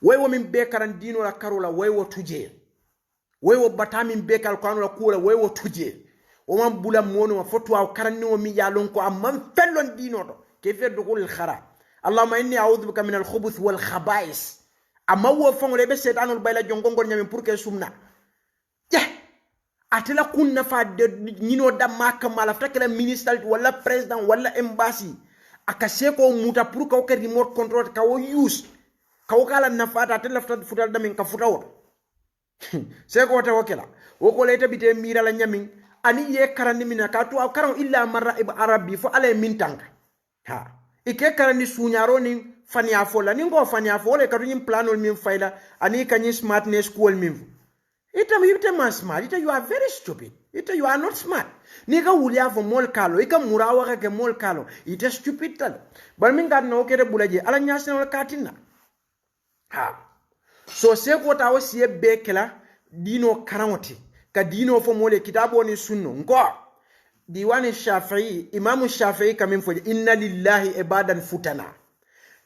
[SPEAKER 3] way wo min be karandino la karola way wo tuje way wo batamin be kal ko la kula way wo tuje o man bula mono ma foto aw karandino mi yalon ko amman fellon dino to ke fe dugul khara allahumma inni a'udhu bika min al-khubuth wal khaba'is amma wo fongole be setanul bayla jongongor nyami pour que sumna atela kunna fa de nyino damma kamala ftakela minister wala president wala embassy akase ko muta pour ko ke remote control ka wo use ka wo kala nafata atela futal damin ka futawo se ko ta wakela wo ko leta bite mira la nyamin ani ye karandi mina ka to karan illa marra ib arabi fo ale min tanka ha ike karandi sunyaro ni fania fola ni ngo fania fola ka to planol min fayla ani kanyi smartness school min ita man smart ita you are very stupid ita you are not smart ni ka wulia fo mol kalo ika murawa ka ke mol kalo ita stupid tal bar min gad no kede bulaje ala nyasna katina ha so se ko tawo siye bekela dino karamoti ka dino fo mole kitabo ni sunno ngo diwani shafi'i imamu shafi'i kamin fo inna lillahi ibadan futana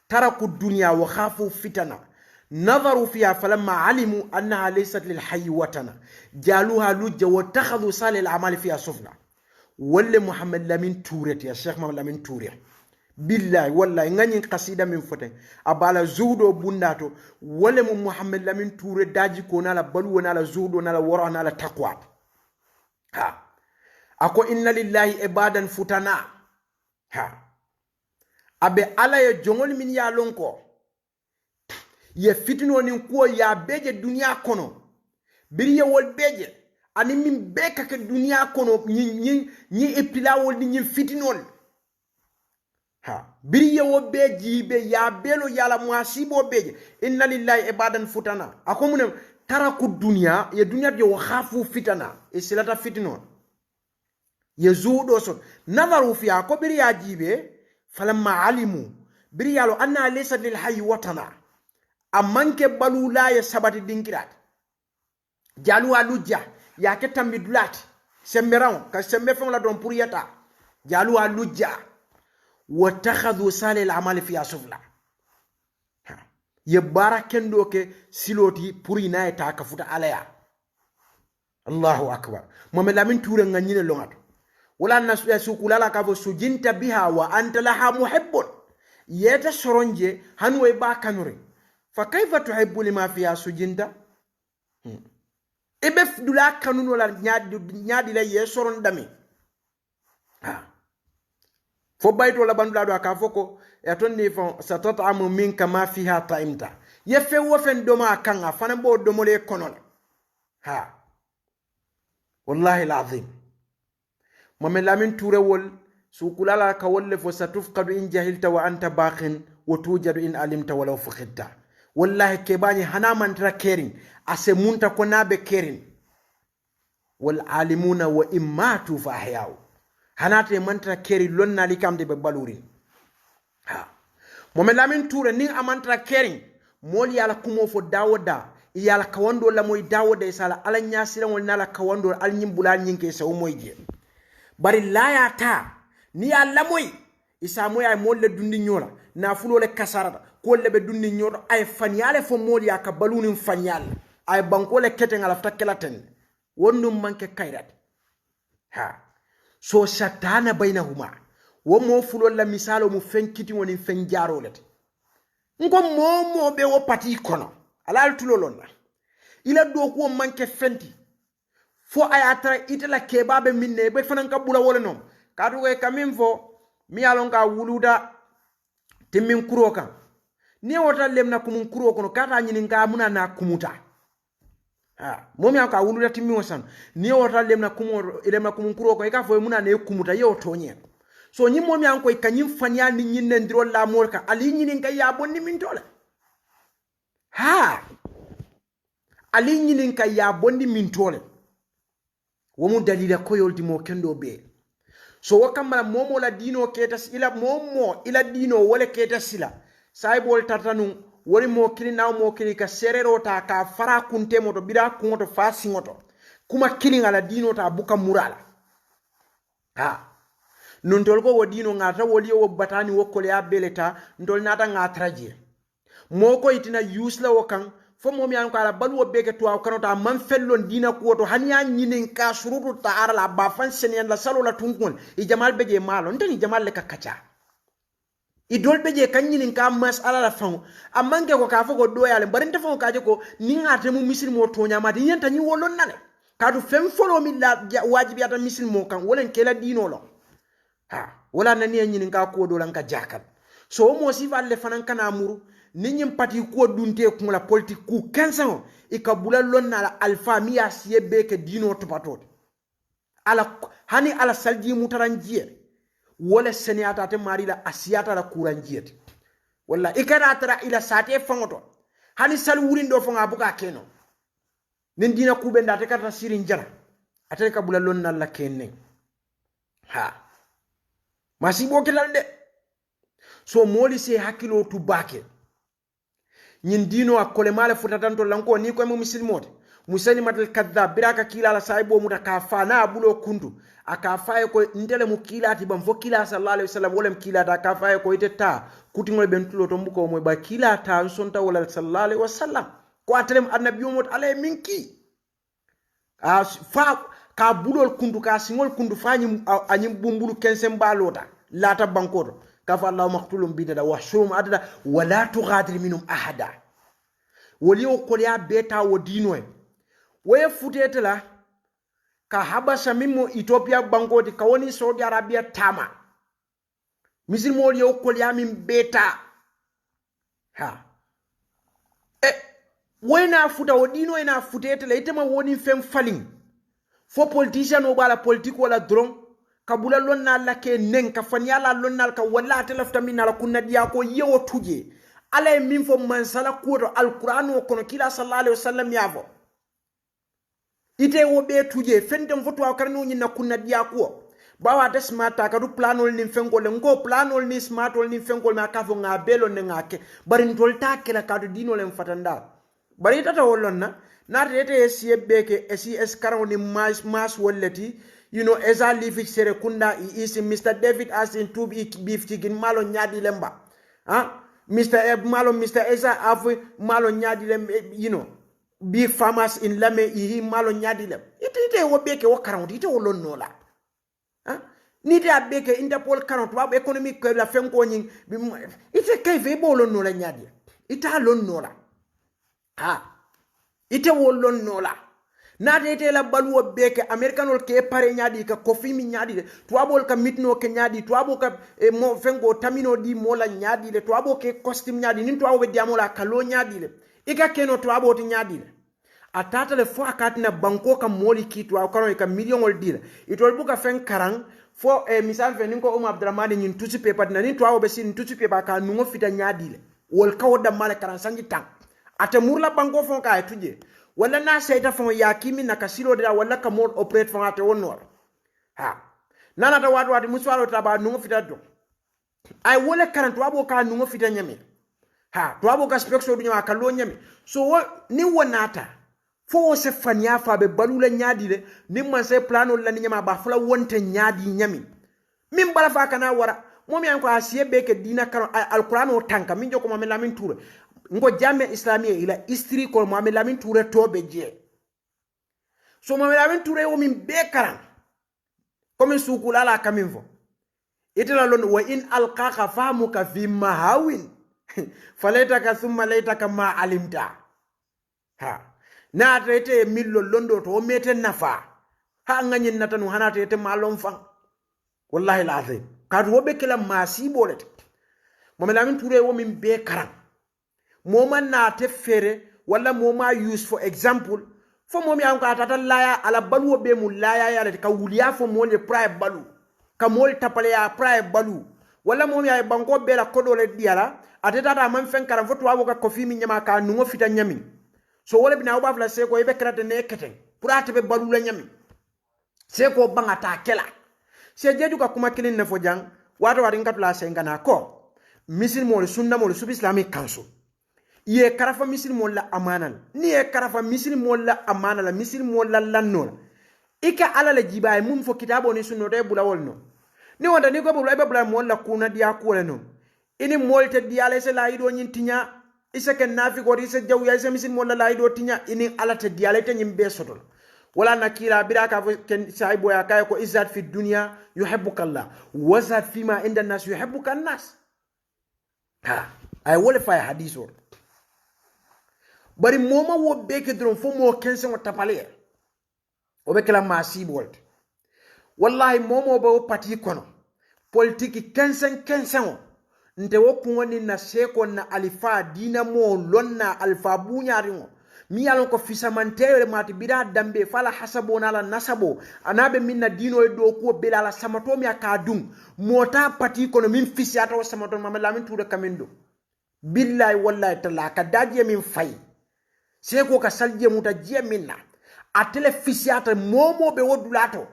[SPEAKER 3] taraku dunya wa khafu fitana نظروا فيها فلما علموا أنها ليست للحي وطنا جعلوها لجة واتخذوا صالح الأعمال فيها سفنا ولا محمد لمن توريت يا شيخ محمد لمن توريت بالله والله غني قصيدة من فتن أبالا زودو بنداتو ولا محمد لمن توريت داجي كونا لا بلو لا زودو لا ورا لا تقوى ها أكو إن لله عبادا فتنا ها أبي على يجون من يالونكو ye fitino ni ko ya beje dunia kono biri ye wol beje ani min beka ke dunia kono ni epila wol ni fitinol ha biri ye wo beji be ya belo yala mwasibo beje inna lillahi ibadan futana akomune taraku dunia ye dunia de wo khafu fitana e silata fitinol ye zudo son nadaru fi ko biri ya jibe falamma alimu biri yalo anna laysa lil hayy watana amanke balula ya sabati dinkirat jalu alujja ya ke tambi dulat semberan ka sembe fon la don pour yata jalu alujja wa takhadhu salil amal fi asfla ye barakendo ke siloti pour ina eta ka futa alaya Allahu akbar mame lamin toure nganyine longato wala nasu ya sukulala ka fo sujinta biha wa anta laha muhibbun yeta soronje hanwe ba kanure فكيف تحب لما فيها سجندا ابف دولا كانون ولا نيادي لا يسورون دامي fo bayto la bandula do aka foko e ton ni fon satatamu minka ma fiha ta'imta ye fe wo fen do ma kanga fana bo do mole kono ha wallahi alazim mame lamin turewol sukulala ka wolle fo satufqadu in jahilta wa anta baqin wa tujadu in alimta walaw fukhidta wallahi kebani hana mantra caring ase munta ko nabe caring wal alimuna wa immatu fa ahyau hanate mantra caring lonna likamde be balurin ha momelamin toure ning amantra caring moli yala kumo fo dawoda yala kawando la moy dawoda sala ala nyasira wol nala kawando al nyimbula nyinke saw moyje bari layata ni alla moy isa moy ay molle dundi nyola na fulole kasarata ko lebe dunni nyoto ay fanyale fo modi aka baluni fanyal ay banko le kete ngala ftakelaten wonnum manke kayrat ha so shatana bainahuma wo mo fulol la misalo mu fenkiti woni fen jarolet ngo momo be wo pati kono alal tulolon la ila do ko manke fenti fo ayata itela kebabe minne be fanan ka bula wala non kadu ko kamin fo mi alon ka wuluda timmin kuro kan ni wota lemna kumun kuro kono kata nyinin ka muna na kumuta ha momi ka wuluda timmi wasan ni wota lemna kumun kuro ko ka fo muna na kumuta yo tonye so nyi momi an ko kanyim fanya ni nyinne ndiro la morka ali nyinin ka ya bonni min tole ha ali nyinin ka ya bonni min tole womu dalila ko yolti mo kendo be so wakamala momo la dino keta ila momo ila dino wala keta sila saibol tatanu wori mo kili naw mo kili ka serero ta ka fara kunte moto bida kunto fasi moto kuma kili ngala dino ta buka murala ha non tolgo wo dino ngata woli wo batani wo kole abeleta ndol nata ngatraje moko itina usla wokan fo momi an ko ala balu beke to aw kanota man fellon dina ko to hanya nyinin ka surutu ta'ara la ba fan senen la salo la tunkon i jamal beje malo ndani jamal le kakacha i dol beje kan nyinin ka mas ala la fan amange ko ka fo ko do yale barinte fo ka je ko ni ngate mu misil mo to nyama di yenta ni wolon nane ka du fem folo mi la wajibi ata misil mo kan wolen kela dino lo ha wala nani nyinin ka ko do lan ka jakal so mo sifa le fanan kana muru ninyim pati ko dunte ko la politique ku 15 ans e ka bulallon na la alfa miya siebe ke dino to patot ala hani ala salji mutaranjiye wala seniata te mari la asiata la kuranjiye wala ikara tara ila sate fangoto hani sal wurin do fanga buka keno nin dina ku be ndate kata sirin jara atene ka bulallon na la kenne ha masibo kelande so moli se hakilo tu bake nyin dino akole male futatanto lanko ni ko mo muslimote musani matal kadda biraka kila la saibo mutakafa na abulo kundu akafaye ko ndele mu kilati bam fo kila sallallahu alaihi wasallam wala kila ta kafaye ko iteta kutingol bentulo to mbuko mo ba kila ta sonta wala sallallahu alaihi wasallam ko atlem annabi mot alay minki fa ka bulol kundu ka singol kundu fanyim anyim bumbulu kensem balota lata bankoto kafa Allah maqtulum bidada wa shum adada wala tughadir minhum ahada waliyo kolya beta wodino we futetela ka habasha mimo Ethiopia bangoti ka woni Saudi Arabia tama misilmo liyo kolya min beta ha wena futa wodino ina futetela itema woni fem falling fo politician o bala politique wala dron kabula lonna la ke nen ka fanyala lonna ka wala telafta min ala kunna dia ko yewo tuje ala min fo mansala ko to alquran o kono kila sallallahu alaihi wasallam yavo ite wo be tuje fendem foto akarno nyina kunna dia ko bawa de smart ka du planol ni fengol ngo planol ni smartol ni fengol ma ka fo nga belo ne ngake bari ntol ta kala ka du dino lem fatanda bari tata wolonna na rete siebeke SES karaw ni mas wolleti you know eza lifi sere kunda is Mr. David asin to beef chicken malo nyadi lemba Mr. Eb malo Mr. Eza afu malo nyadi lem you know big farmers in lame yi malo nyadi lem ite wo beke wo karawti ite wo lonno la ni te abeke Interpol karawt wa economic ko la fenko nyin ite kay fe bo lonno la nyadi ita lonno la ite wo lonno la na dete la baluwo beke americanol ke pare nyaadi ka kofi mi nyaadi de tuabol ka mitno ke nyaadi tuabo ka mo fengo tamino di mola nyaadi le tuabo ke costume nyaadi nin tuabo be diamola kalo nyaadi le ika keno tuabo ti nyaadi le atata le fo akatina banko ka moli ki tuabo kano ka millionol dile itol buka fen karang fo misal fe ninko Abdurrahman nyin tusi paper na nin tuabo be sin tusi paper ka nungo fita nyaadi le wol ka woda mala karang sangi tang ate murla banko fon ka tuje wala na seita fon yakimi na kasilo de wala ka mod operate fon ate wonor nana ta wadu muswalo taba nungo fita do ay wala karan to abo ka nungo fita nyame to abo ka spexo du nyama kallo nyame so ni wonata fo se fanya fa be balula nyaadi le ni man se plano la ni nyama ba fula wonte nyaadi nyami min bala fa kana wara momi an ko asiye be ke dina karo alquran o tanka min joko Mohamed Lamin Touré ngo jamme islamie ila history ko Mohamed Lamin Touré to be je so Mohamed Lamin Touré o min be karan comme sukula la kamin fo itela lon wa in alqaqa fahmuka fi mahawin falaytaka thumma laytaka ma alimta ha na trete millo londo to mete nafa ha nganyin natanu hana trete malom fan wallahi alazim kadu wobe kala masibo let Mohamed Lamin Touré wo min be karan moma na te fere wala moma use for example fo momi an ko atata laya ala balu be mu laya ya le ka wuliya fo mo le prive balu ka mol tapale ya prive balu wala momi ay banko be la kodo le diala atata ta man fen karan foto wabo ka kofi mi nyama ka nungo fita nyami so wala bina oba fla se ko ibe krate ne kete pour atebe balu la nyami se ko bangata kela se jeju ka kuma kilin ne fo jang wato warin katula se ngana ko misil mo sunna mo sub islamic council ye karafa misil mo la amanal ni ye karafa misil mo la amanala misil mo la lannola ika ala la jibaay mum fo kitabo ni sunno de bulawol no ni wonda ni ko bula mo la kuna dia ko le no ini molte dia le se la ido nyintinya isa ken nafi ko isa jaw ya isa misil mo la ido tinya ini ala te dia le te nyimbe sotol wala nakira biraka ken saibo ya kay ko izat fi dunya yuhibbuka Allah wazat fima inda nas yuhibbuka nas ha ay wole fay hadith or bari moma wo beke dron fo mo kense mo tapale o be kala masibol wallahi momo ba o pati kono politique kensen o nte wo kuwoni na seko na alifa dina mo lonna alfa bunyari ngo mi yalon ko fisamantele mati bida dambe fala hasabona la nasabo anabe minna dino e do ko belala samato mi akadum mota pati kono min fisiata o samato Mohamed Lamin Touré kamindo billahi wallahi tala ka daje min fay seko ka salje muta je minna atele fisiata momo be wodulato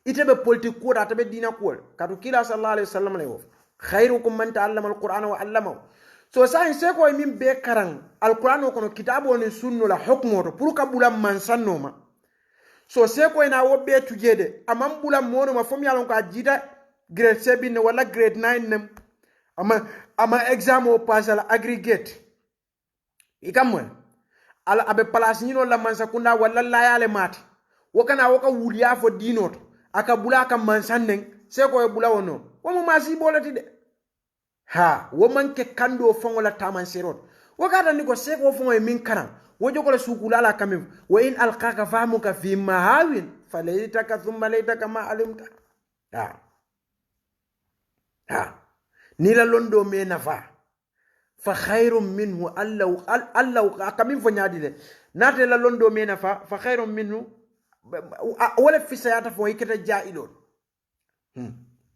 [SPEAKER 3] itebe politique ko ta be dina ko kadu kila sallallahu alaihi wasallam le wof khairukum man ta'allama alqur'ana wa 'allamahu so sa seko min be karan alqur'ano kono kitabo ni sunno la hukmo to pour ka bulam man sannoma so seko ina wobbe tujede amam bulam mono ma fom yalon ko ajida grade 7 wala grade 9 nem ama exam o passal aggregate ikamwe ala abe place nyino la man sakunda wala la yale mati wakana waka wuliya fo dinot aka bula ka man sannen seko e bula wono womo masi bolati de ha wo manke kando fongola taman serot wakata niko seko fongo e min karan wojo ko sukula la kamim wa in alqaka fahmuka fi mahawin falaytaka thumma laytaka ma alimta ha ni la londo me nafa fa khairum minhu allahu kamim fo nyaadi de nate la londo me nafa fa khairum minhu wala fi sayata fo yikata jailon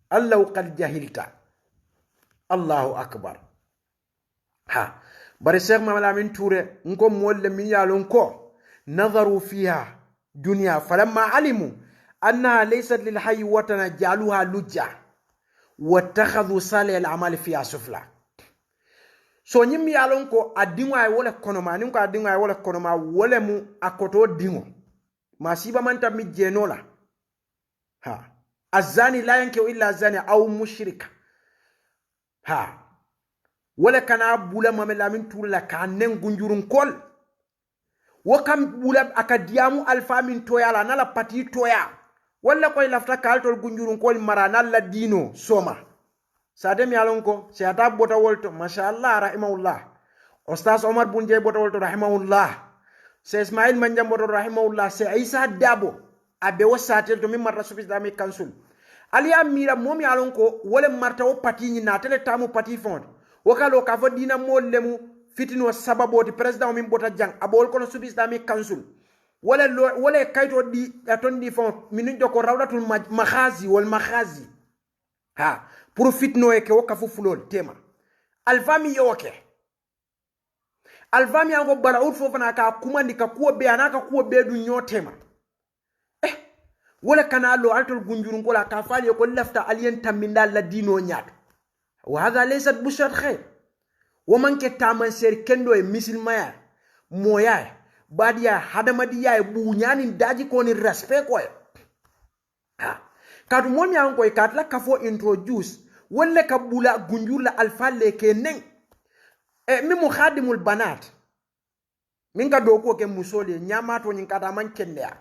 [SPEAKER 3] allahu qad jahilta Allahu akbar ha bari Cheikh Mohamed Lamin Touré nko molle min yalon ko nazaru fiha dunya falamma alimu annaha laysat lil hayy watana jaluha lujja wattakhadhu salih al amal fiha sufla so nyim yalon ko adinwa ay wala konoma nin ko adinwa ay wala konoma wala mu akoto dingo masiba manta mi jenola ha azani la yanke illa zani aw mushrika ha wala kana bula Mohamed Lamin Touré la kanen gunjurun kol wakam bula akadiamu alfa min toyala nala pati toya wala koy lafta kaltol gunjurun kol marana la dino soma sadem yalon ko se ata bota wolto mashallah rahimahullah Ustaz Omar Bunjay bota wolto rahimahullah se Ismail Manjam bota rahimahullah se Isa Dabo abe wasatel to min marra subis dami council ali amira momi yalon ko wala marta o pati ni na tele tamu pati fond wakalo ka fo dina mollemu fitino sababoti president min bota jang abol kono subis dami council wala kayto di atondi fond min joko rawdatul makhazi wal makhazi ha pour fitno e ke waka fu fulol tema alfami yoke alfami ango bara ut fo fana ka kumandi ka kuwa be anaka kuwa be du nyotema wala kana lo altol gunjurun ko la ka fali ko lafta alien tambinda la dino nyaat wa hada laysat bushat khair wa man ke taman ser kendo e misilmaya moya badia hadamadiya e bunyani daji ko ni respect ko ha kadu momi an ko katla ka fo introduce wala ka bula gunjula alfa le ke nen mi mu khadimul banat min ka do ko ke musole nyama to nyin kata man kende ya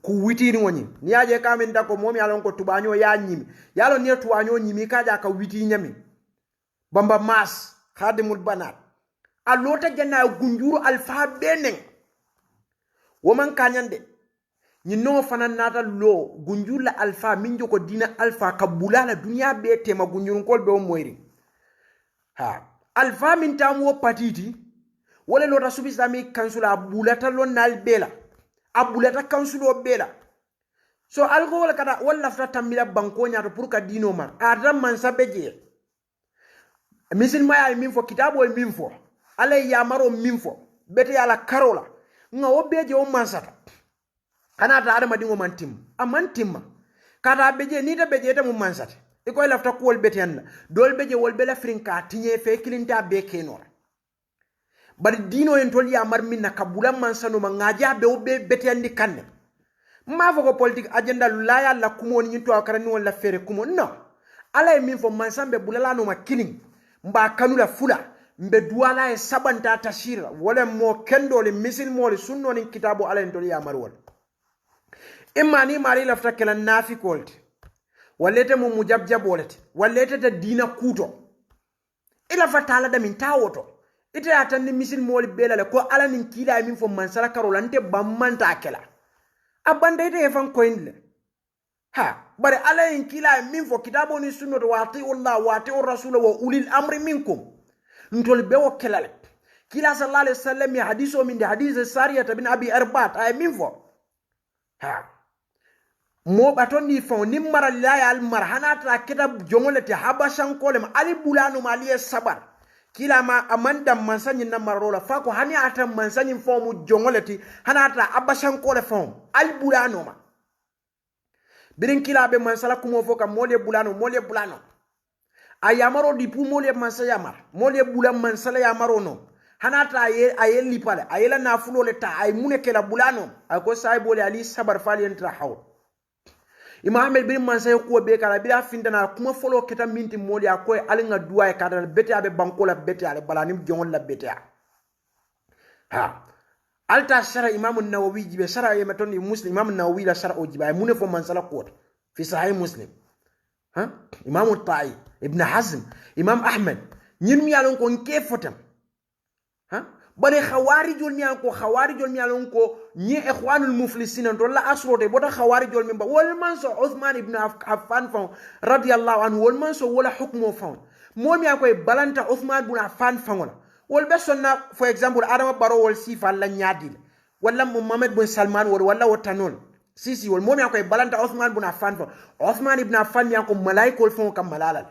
[SPEAKER 3] ku witiri woni ni aje ka min dako momi alon ko tubanyo ya nyimi yalo ne tubanyo nyimi ka ja ka witi nyami bamba mas khadimul banat alota janna gunjuru alfa benen woman kanyande ni no fanan nata lo gunjula alfa min joko dina alfa ka bulala dunya be tema gunjurun kol be o moyri ha alfa min tamu patiti wala lota subi islamic council abulata lon nal bela abulata council o bela so algo wala kada wala fata tamila banko nyato pour ka dino ma adam man sabeje misil maya min fo kitabo min fo alay yamaro min fo bete yala karola nga wo beje o mansata kana ta adama dingo mantim amantimma kada beje ni ta beje ta mu mansata iko lafta ko wol bete anna dol beje wol bela frinka tinye fe kilinta be kenora bari dino en tol ya mar minna kabula mansano ma ngaja be o be bete andi kanne ma fo ko politique agenda la ya la kumo ni to akara ni wala fere kumo no ala min fo mansambe bulala no ma killing mba kanula fula mbe duwala e sabanta tashira wala mo kendo le misil mo le sunno ni kitabu ala en tol ya mar wol imma ni mari lafta kala nafi kolte walete mu mujabjab walete walete ta dina kuto ila fatala da min tawoto ite atandi misil moli belale ko ala nin kila min fo mansala karolante bammanta kala abanda ite fan koinle ha bare ala nin kila min fo kitabo ni sunno wa Allah wa rasul wa ulil amri minkum ntol bewo kelale kila sallallahu alaihi wasallam ya hadiso min hadith sariyah bin abi arbat ay min fo ha mo batoni fon ni mara la al marhanata kitab jongolete habashan kolem ali bulanu maliye sabar kila ma amanda mansanyi na marola fako hani ata mansanyi fomu jongolete hanata abashan kole fon ali bulanu ma birin kila be mansala kumo foka mole bulanu ayamaro dipu mole mansaya mar mole bulan mansala yamaro no hanata ayel lipale ayela nafulo le ta ay munekela bulanu ako say bole ali sabar fali entra hawl Imam Ahmed bin Mansay ko be kala bila findana kuma folo keta minti moli akoy alinga duwa e kadal bete abe banko la bete ale balanim jongol la bete ha alta shara Imam an-Nawawi jibe shara e metoni Muslim Imam an-Nawawi la shara o jiba mune fo mansala ko fi sahih Muslim ha Imam al-Ta'i Ibn Hazm Imam Ahmed ñin mi yalon ko nke fotam ha bare khawarijul mi alon ko ñi ikhwanul muflisin to la asrote bota khawarijul mi ba wol man so Uthman ibn Affan fa radiyallahu anhu wol man so wala hukmu fa mo mi akoy balanta Uthman ibn Affan fa wala wol be sonna for example Adama Barrow wol sifa la ñadil wala Mohammed bin Salman wala wotanon sisi wol mo mi akoy balanta Uthman ibn Affan fa Uthman ibn Affan mi ko malaikol fa kam malalal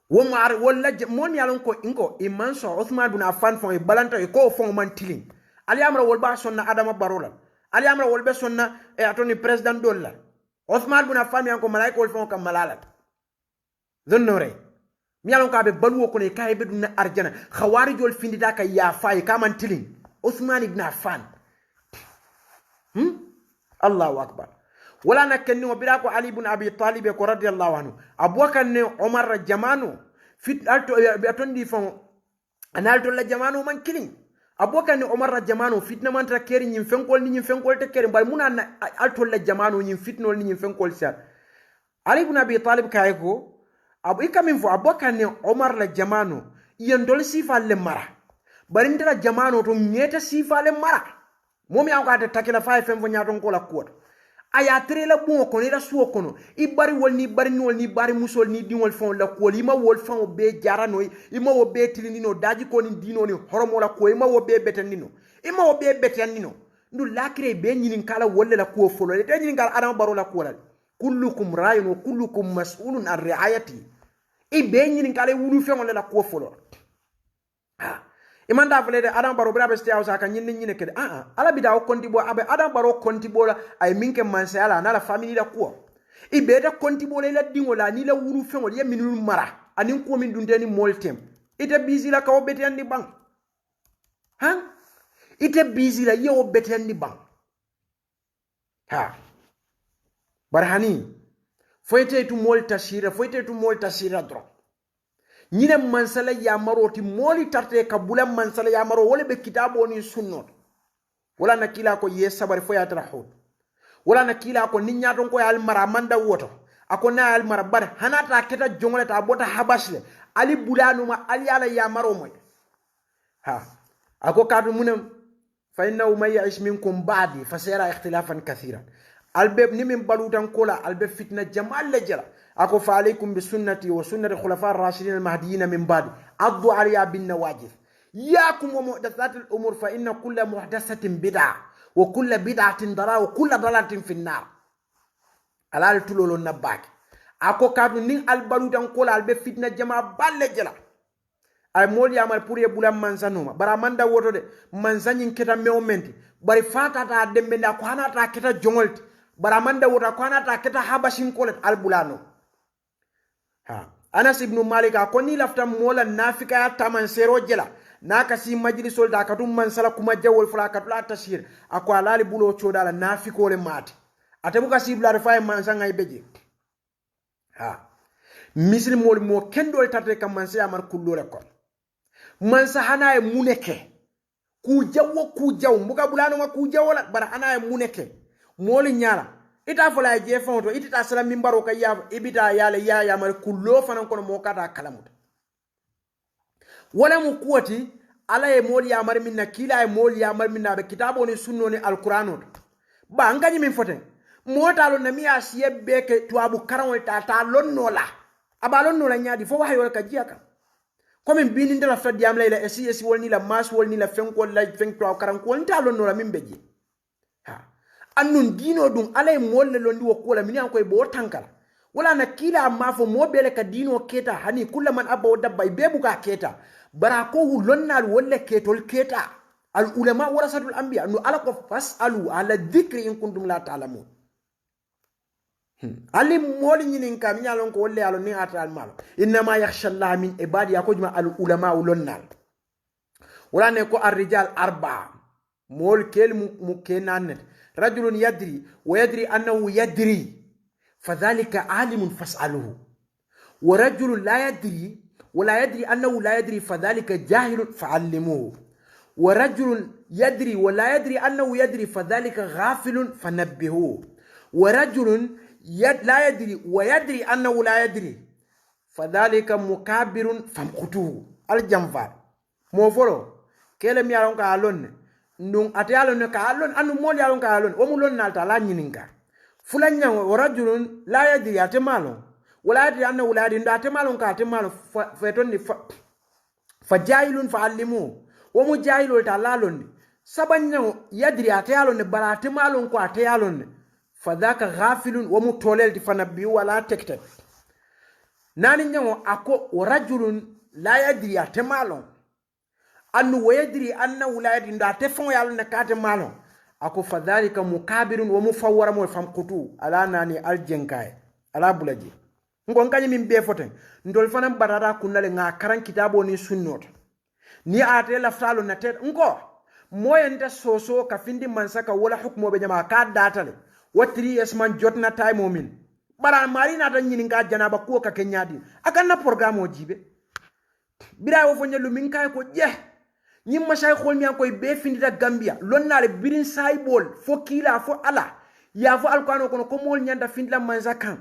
[SPEAKER 3] womar wala mon yalon ko ingo iman so Uthman ibn Affan fon e balanta e ko fon man tilin ali amra wol ba sonna Adama Barrow ali amra wol be sonna e atoni president dolla Uthman ibn Affan mi ko malaika wol fon kam malala donnore mi yalon ka be balwo ko ne kay be dun arjana khawarijol findita ka ya fay ka man tilin Uthman ibn Affan Allahu akbar wala nakenni wabira ko Ali ibn Abi Talib ko radiyallahu anhu Abubakar ne Umar jamanu fit alto be atondi fon analto la jamanu man killing Abubakar ne Umar jamanu fitna man ta keri nyim fenkol te keri bal muna alto la jamanu nyim fitnol ni nyim fenkol sar Ali ibn Abi Talib kay ko abu ikamin fo Abubakar ne Umar la jamanu yendol sifa le mara barindira jamanu to nyeta sifa le mara momi awka ta takila fay fem fo nyaton ko la ko aya trela bon ko ni rasuo kono ibari wol ni bari nol ni bari musol ni dingol fon la ko ima wol fon be jarano ima wo be tilindino daji ko ni dino ni horomo la ko ima wo be betanino ima wo be betanino ndu lakre be nyinin kala wolle la ko folo le tan nyinin kala Adama Barrow la ko la kullukum ra'in wa kullukum mas'ulun an ri'ayati e be nyinin kala wulu fon la ko folo imanda flede Adama Barrow bra be stiaw sa kan nyine kede ala bida o konti bo abe Adama Barrow konti bo la ay minke manse ala na la family la ko ibe da konti bo la dingo la ni la wuru fengo ye minul mara anin ko min dundeni moltem ite busy la ka o beti andi bang ite busy la ye o beti andi bang barhani foyte tu mol tashira foyte tu mol tashira dro ñine mansala ya maroti moli tarte kabula mansala ya maro wala be kitabo ni sunnot wala nakila ko yes sabari foya tarahud wala nakila ko ninya don ko al mara manda woto ako na al mara bar hanata keta jongole ta bota habasle ali bulanu ma ali ala ya maro moy ha ako kadu munam fa innahu may ya'ish minkum ba'di fasayara ikhtilafan kathiran albeb ni min balutan kola albeb fitna jamal la jala ako fa alaykum bi sunnati wa sunnati khulafa ar-rashidin al-mahdiyyin min ba'di addu alayha bin nawajid yakum wa muhdathatil umur fa inna kulla muhdathatin bid'ah wa kulla bid'atin dalal wa kulla dalalatin fi an-nar alal tulolo nabaki ako kadu nin albalutan kola albeb fitna jamal balle jala ay mol yamal pour ye bulam mansanoma bara manda woto de mansanyin keta mewmenti bari fata ta dembe nda ko hanata keta jongolti bara manda woto ko hanata keta habashin kolet albulano ha Anas ibn Malik ko ni lafta mola nafika ya taman sero jela naka si majlisol da katum mansala kuma jawol fula katula tashir ako alali bulo chodala nafiko le mati atebuka si bla refa mansanga ibeje ha mislim mol mo kendol tate kam mansa amar kullore ko mansa hana e muneke ku jaw mbuga bulano ma ku jawola bara ana e muneke moli nyala ita fola je fonto ita sala mimbaro ka ya ibita yale ya mar kullo fanan kono mo kata kalamuta wala mu kuwati ala e moli ya mar minna kila e moli ya mar minna be kitabo ni sunno ni alqur'ano ba ngani min foten motalo na mi asiye beke tuabu karawol ta lonnola abalon no la nyaadi fo wahayo ka jiaka comme bini ndala fa diam layla esi wolni la mas wolni la fen ko la fen to karan ko nta lon no la min beji ha annun dino dum alay molle londi wo ko la min an koy bo tankala wala na kila ma fo mo bele ka dino keta hani kullu man abba dabba bebu ka keta bara ko hu lonnal wolle ketol keta al ulama warasatul anbiya no ala ko fasalu ala dhikri in kuntum la ta'lamun ali moli nyinin kam nyalon ko wolle alo ni atal malo inna ma yakhsha Allah min ibadi yakujma al ulama ulonnal wala ne ko ar-rijal arba mol kel mu kenan rajulun yadri wa yadri annahu yadri fadhalika alimun fas'aluhu wa rajulun la yadri ولا يدري أنه لا يدري فذلك جاهل فعلموه ورجل يدري ولا يدري أنه يدري فذلك غافل فنبهوه ورجل لا يدري ويدري أنه لا يدري فذلك مكابر فمقتوه الجنفار موفرو كلام يالون كالون نون أتيالون كالون أنو مول يالون كالون ومولون نالتا لا نينكا فلان ورجل لا يدري أتمالون ولا يدري أنه لا يدري أتمالون كاتمالون فتوني فجاهل فعلموه ومجاهل تالالون سبنيو يدري أتيالون برا أتمالون كو أتيالون فذاك غافل ومتولل فنبيو ولا تكتب ناني نيو أكو ورجل لا يدري أتمالون أنه ويدري أنه لا يدري أتفون يالون كاتمالون أكو فذلك مكابر ومفور مفمقتو على ناني الجنكاي على بلجي ngon kany min be foten ndol fanam barara kunale nga karan kitabo ni sunnot ni ate laftalo na tet ngo moyenta soso ka findi mansaka wala hukmo be jama ka datale watri esman jotna time omin bara mari na tan nyini nga janaba ko ka kenyadi akan na programme o jibe bira wo fonyelu min kay ko je nyim mashay xol mi an koy be findi da gambia lonnale birin saybol fo kila fo ala ya fo alquran ko ko mol nyanda findi la mansakan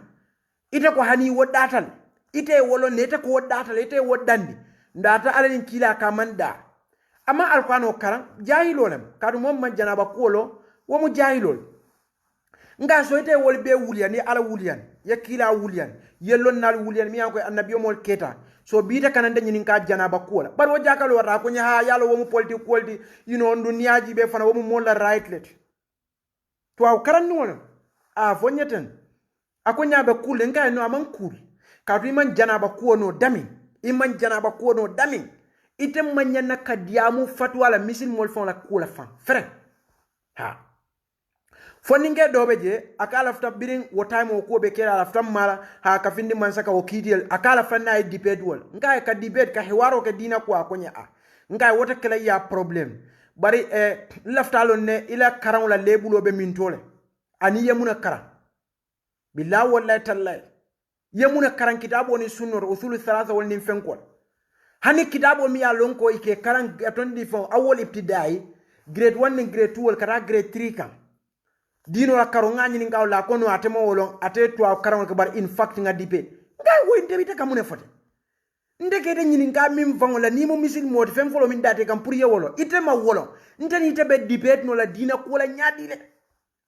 [SPEAKER 3] ite ko hani wodatal ite wolo nete ko wodatal ite wodandi ndata alani kila kamanda ama alquran karan jahilolem kadu mom man janaba kolo wo mu jahilol nga so ite wol be wulian ni ala wulian ya kila wulian yellon nal wulian mi yanko annabi mol keta so biita kanande nyinin ka janaba kola bar wo jakalo wata ko nya yalo wo mu polti koldi nduniyaji be fana wo mu molla right let to aw karan no a fonyeten akonya be kul ngai no aman kul ka tu man janaba ko no dami iman janaba ko no dami item man nyanna kadiamu fatwa la misil mol fon la kula fan frère ha foninge dobe je akala fta birin wo time ko be kera la fta mala ha ka findi man saka wo kidel akala fanna ay debate wol ngai ka debate ka hewaro ka dina ko akonya a ngai wota kala ya problem bari lafta lon ne ila karan la lebulo be min tole ani yemuna karan billahi wallahi tallahi yemuna karan kitabo ni sunno usul thalatha wal nim fenkol hani kitabo mi ya lonko ike karan atondi fon awol ibtidai grade 1 ni grade 2 wal kara grade 3 kan dino la karo ngani ni ngawla kono atemo wolon ate to karan ko bar in fact nga dipe ngai wo ndebita kamune fote ndeke de nyini nga mim vangola ni mo misil mot fem folo min date kam pour yewolo itema wolo ntani tebe debate no la dina ko la nyadile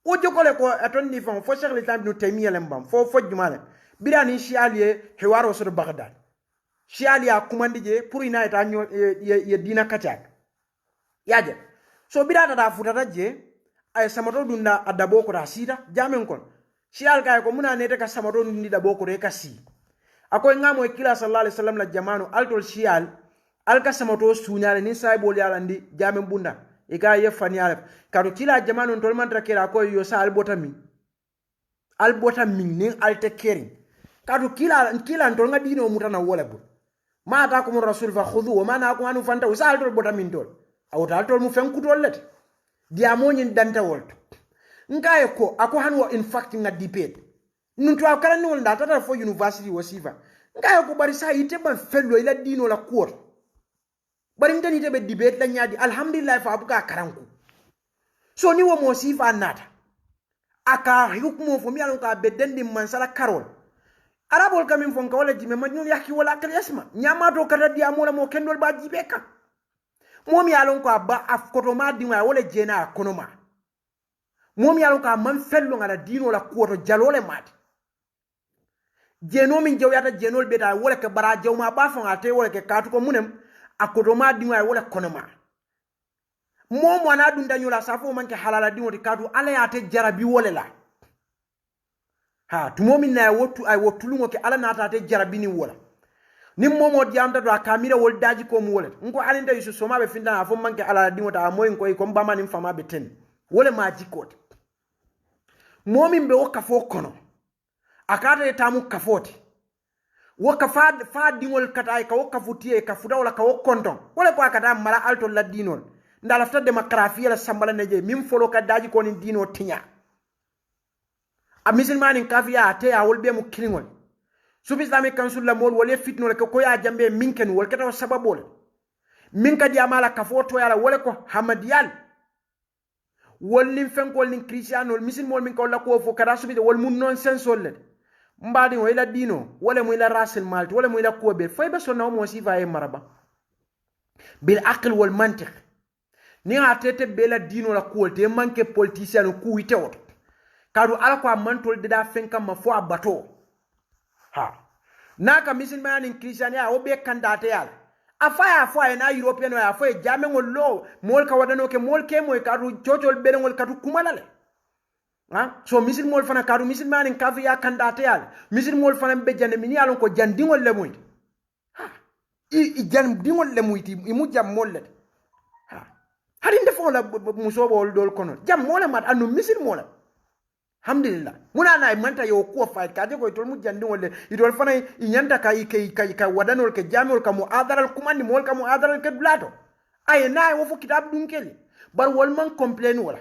[SPEAKER 3] o jokole ko atondi fon fo cheikh l'islam ibn taymiyyah lembam fo jumale birani shialiye hewaro so baghdad shialiya kumandi je pour ina eta nyo ye dina kachak yaje so birata da futata je ay samato dunda adabo ko rasida jamen kon shial kay ko muna nete ka samato dundi da boko re kasi akoy ngamo e kila sallallahu alaihi wasallam la jamanu altol shial alka samato sunyale ni saybol yalandi jamen bunda e ka ye faniale kado kila jamanu tol man trakera ko yo sa albotami ni alte kering kadu kila ntol nga dino mutana wala bu ma ta ko rasul fa khudhu wa ma na ko anu fanta usal tol botamin tol awta tol mu fen kutol let dia moñin danta wolto ngaye ko ako hanwo in fact nga debate nun to akala non da tata fo university wasifa ngaye ko bari sa yite ban fello ila dino la court bari ngani tebe debate la nyaadi alhamdulillah fa abuka karanku so ni wo mo sifa nata aka hukmu fo mi alon ka bedendi mansala karol arabol kamin fon ka wala jime majnun yaki wala akal yasma nyama to kata dia mola mo kendol ba jibeka momi alon ko ba af koto ma dinwa wala jena konoma momi alon ka man fello ngala dino la ko to jalole mati jeno min jawyata jenol beta wala ke bara jawma ba fon ate wala ke katu ko munem akoto ma dinwa wala konoma momo ana dun danyola safo manke halala dino di katu ala ya te jarabi wala la ha tumomin na wotu ay wotulungo ke ala nata te jarabini wala nim momo diamta do kamira wol daji ko mu wala ngo alinda yusu soma be finda afo manke ala dingota amoy ko ko mbama nim fama be ten wala ma jikot momin be wokka fo kono akata tamu kafoti wokka fa dingol kata ka wokka futie ka fuda wala ka wokkonton wala ko akata mala alto la dinol ndala fta demokrafiya la sambala neje mim folo ka daji ko ni dino tinya a musulmanin kafiya ate ya wolbe mu kilingol subi islamic council la mol wole fitno le ko ya jambe minken wol kata sababol minka di amala ka foto yala wole ko hamadiyal wol nim fenkol nin christian wol musulmol min ko la ko fo kada subi wol mun nonsense wol mbadi wala dino wala mu ila rasul malt wala mu ila ko be fay be sonna mo sifa e maraba bil aql wal mantiq ni atete bela dino la ko te manke politicien ko wite oto kadu alako amantol de da fenka ma fo abato ha naka misin manin christiania obe kandate yala afaya fo na european ya fo jamengol lo mol ka wadano ke mol ke moy kadu chotol berengol kadu kumalale ha so misil mol fana kadu misil manin kafi ya kandate yala misil mol fana be jande mini alon ko jandingol le moy ha i jandingol le moy ti mu jam molle ha hadin defo la musobo dol kono jam mola mat anu misil mola alhamdulillah muna na manta yo ko fight kaje ko tol mu jandi wolle idol fana inyanda kai wadanol ke jamol ka muadaral kumandi mol ka muadaral ke blato ay na wo fu kitab dun kele bar wol man complain wala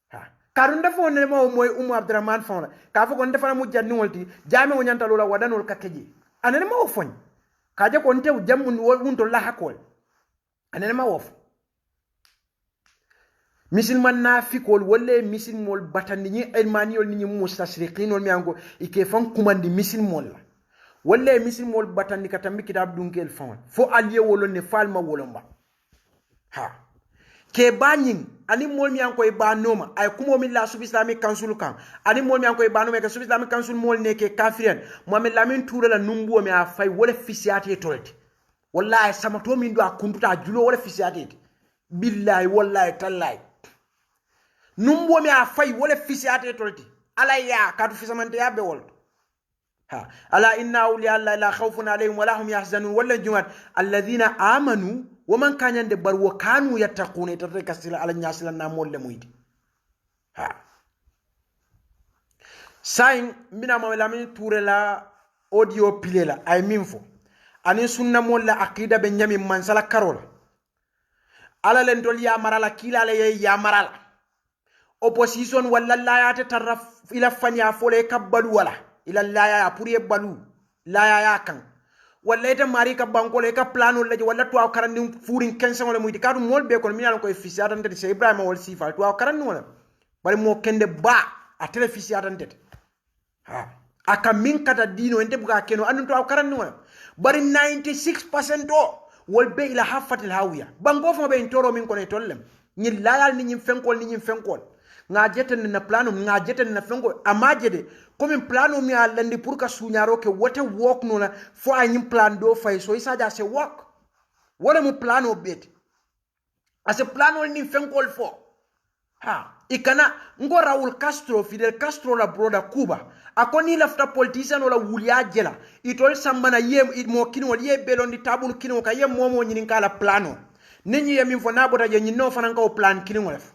[SPEAKER 3] ha karun da fo ne mo moy abdurrahman fona ka fo ko defana mu jandi wolti jame wo nyanta lola wadanol ka keje anene ma wo fon kaje ko ntew jammun wol mun to la hakol anene ma wo misilman nafikol wala misilmol batandi ni elmaniol ni mustasriqinol miango ike fan kumandi misilmol la wala misilmol batandi katambi kitab dungel fan fo aliye wolo ne falma wolomba ha ke banyin ani mol miango e banoma ay kumo min la sub islamic council kan ani mol miango e banoma ke sub islamic council mol ne ke kafiren mohammed lamin toura la numbu mi a fay wala fisiati tolti wallahi sama to min do akunduta julo wala fisiati billahi wallahi tallahi numbo mi a fay wala fisiate tolti ala ya kadu fisamante ya be wol ha ala inna awliya allahi la khawfun alayhim wala hum yahzanun wala jumat alladhina amanu wa man kanyande bar wa kanu yattaquna tata kasila ala nyasila na molle muyti ha sain mina mawla min tourela audio pilela ay minfo ani sunna molla aqida be nyami mansala karola ala len tol ya marala kila le ya marala opposition wala la ya te taraf ila fanya fole kabbalu wala ila la ya pour ye balu la ya kan walla ita mari ka banko le ka plano le walla to karandi furin kensan wala muyti kadu mol be ko mi yalla ko fisiyatan tete se ibrahima wal sifa to karandi wala bari mo kende ba a tele fisiyatan tete ha aka min kata dino ente buka keno anun to karandi wala bari 96% o wol be ila hafatil hawiya bango fo be intoro min ko ne tollem ni layal ni nyim fenkol nga jeten na plano nga jeten na fenkol amajede comme plano mi alandi pour ka sunyaro ke wote work no na fo a nyim plan do fay so isaja se work wala mu plano bet ase plano ni fenkol fo ha ikana ngo Raul Castro Fidel Castro la broda Cuba akoni lafta politician wala wuliya jela itol sambana ye mo kinol ye belondi tabul kino ka ye momo nyinin kala plano ninyi ye min fo na bota je nyino fanan ka plan kino lef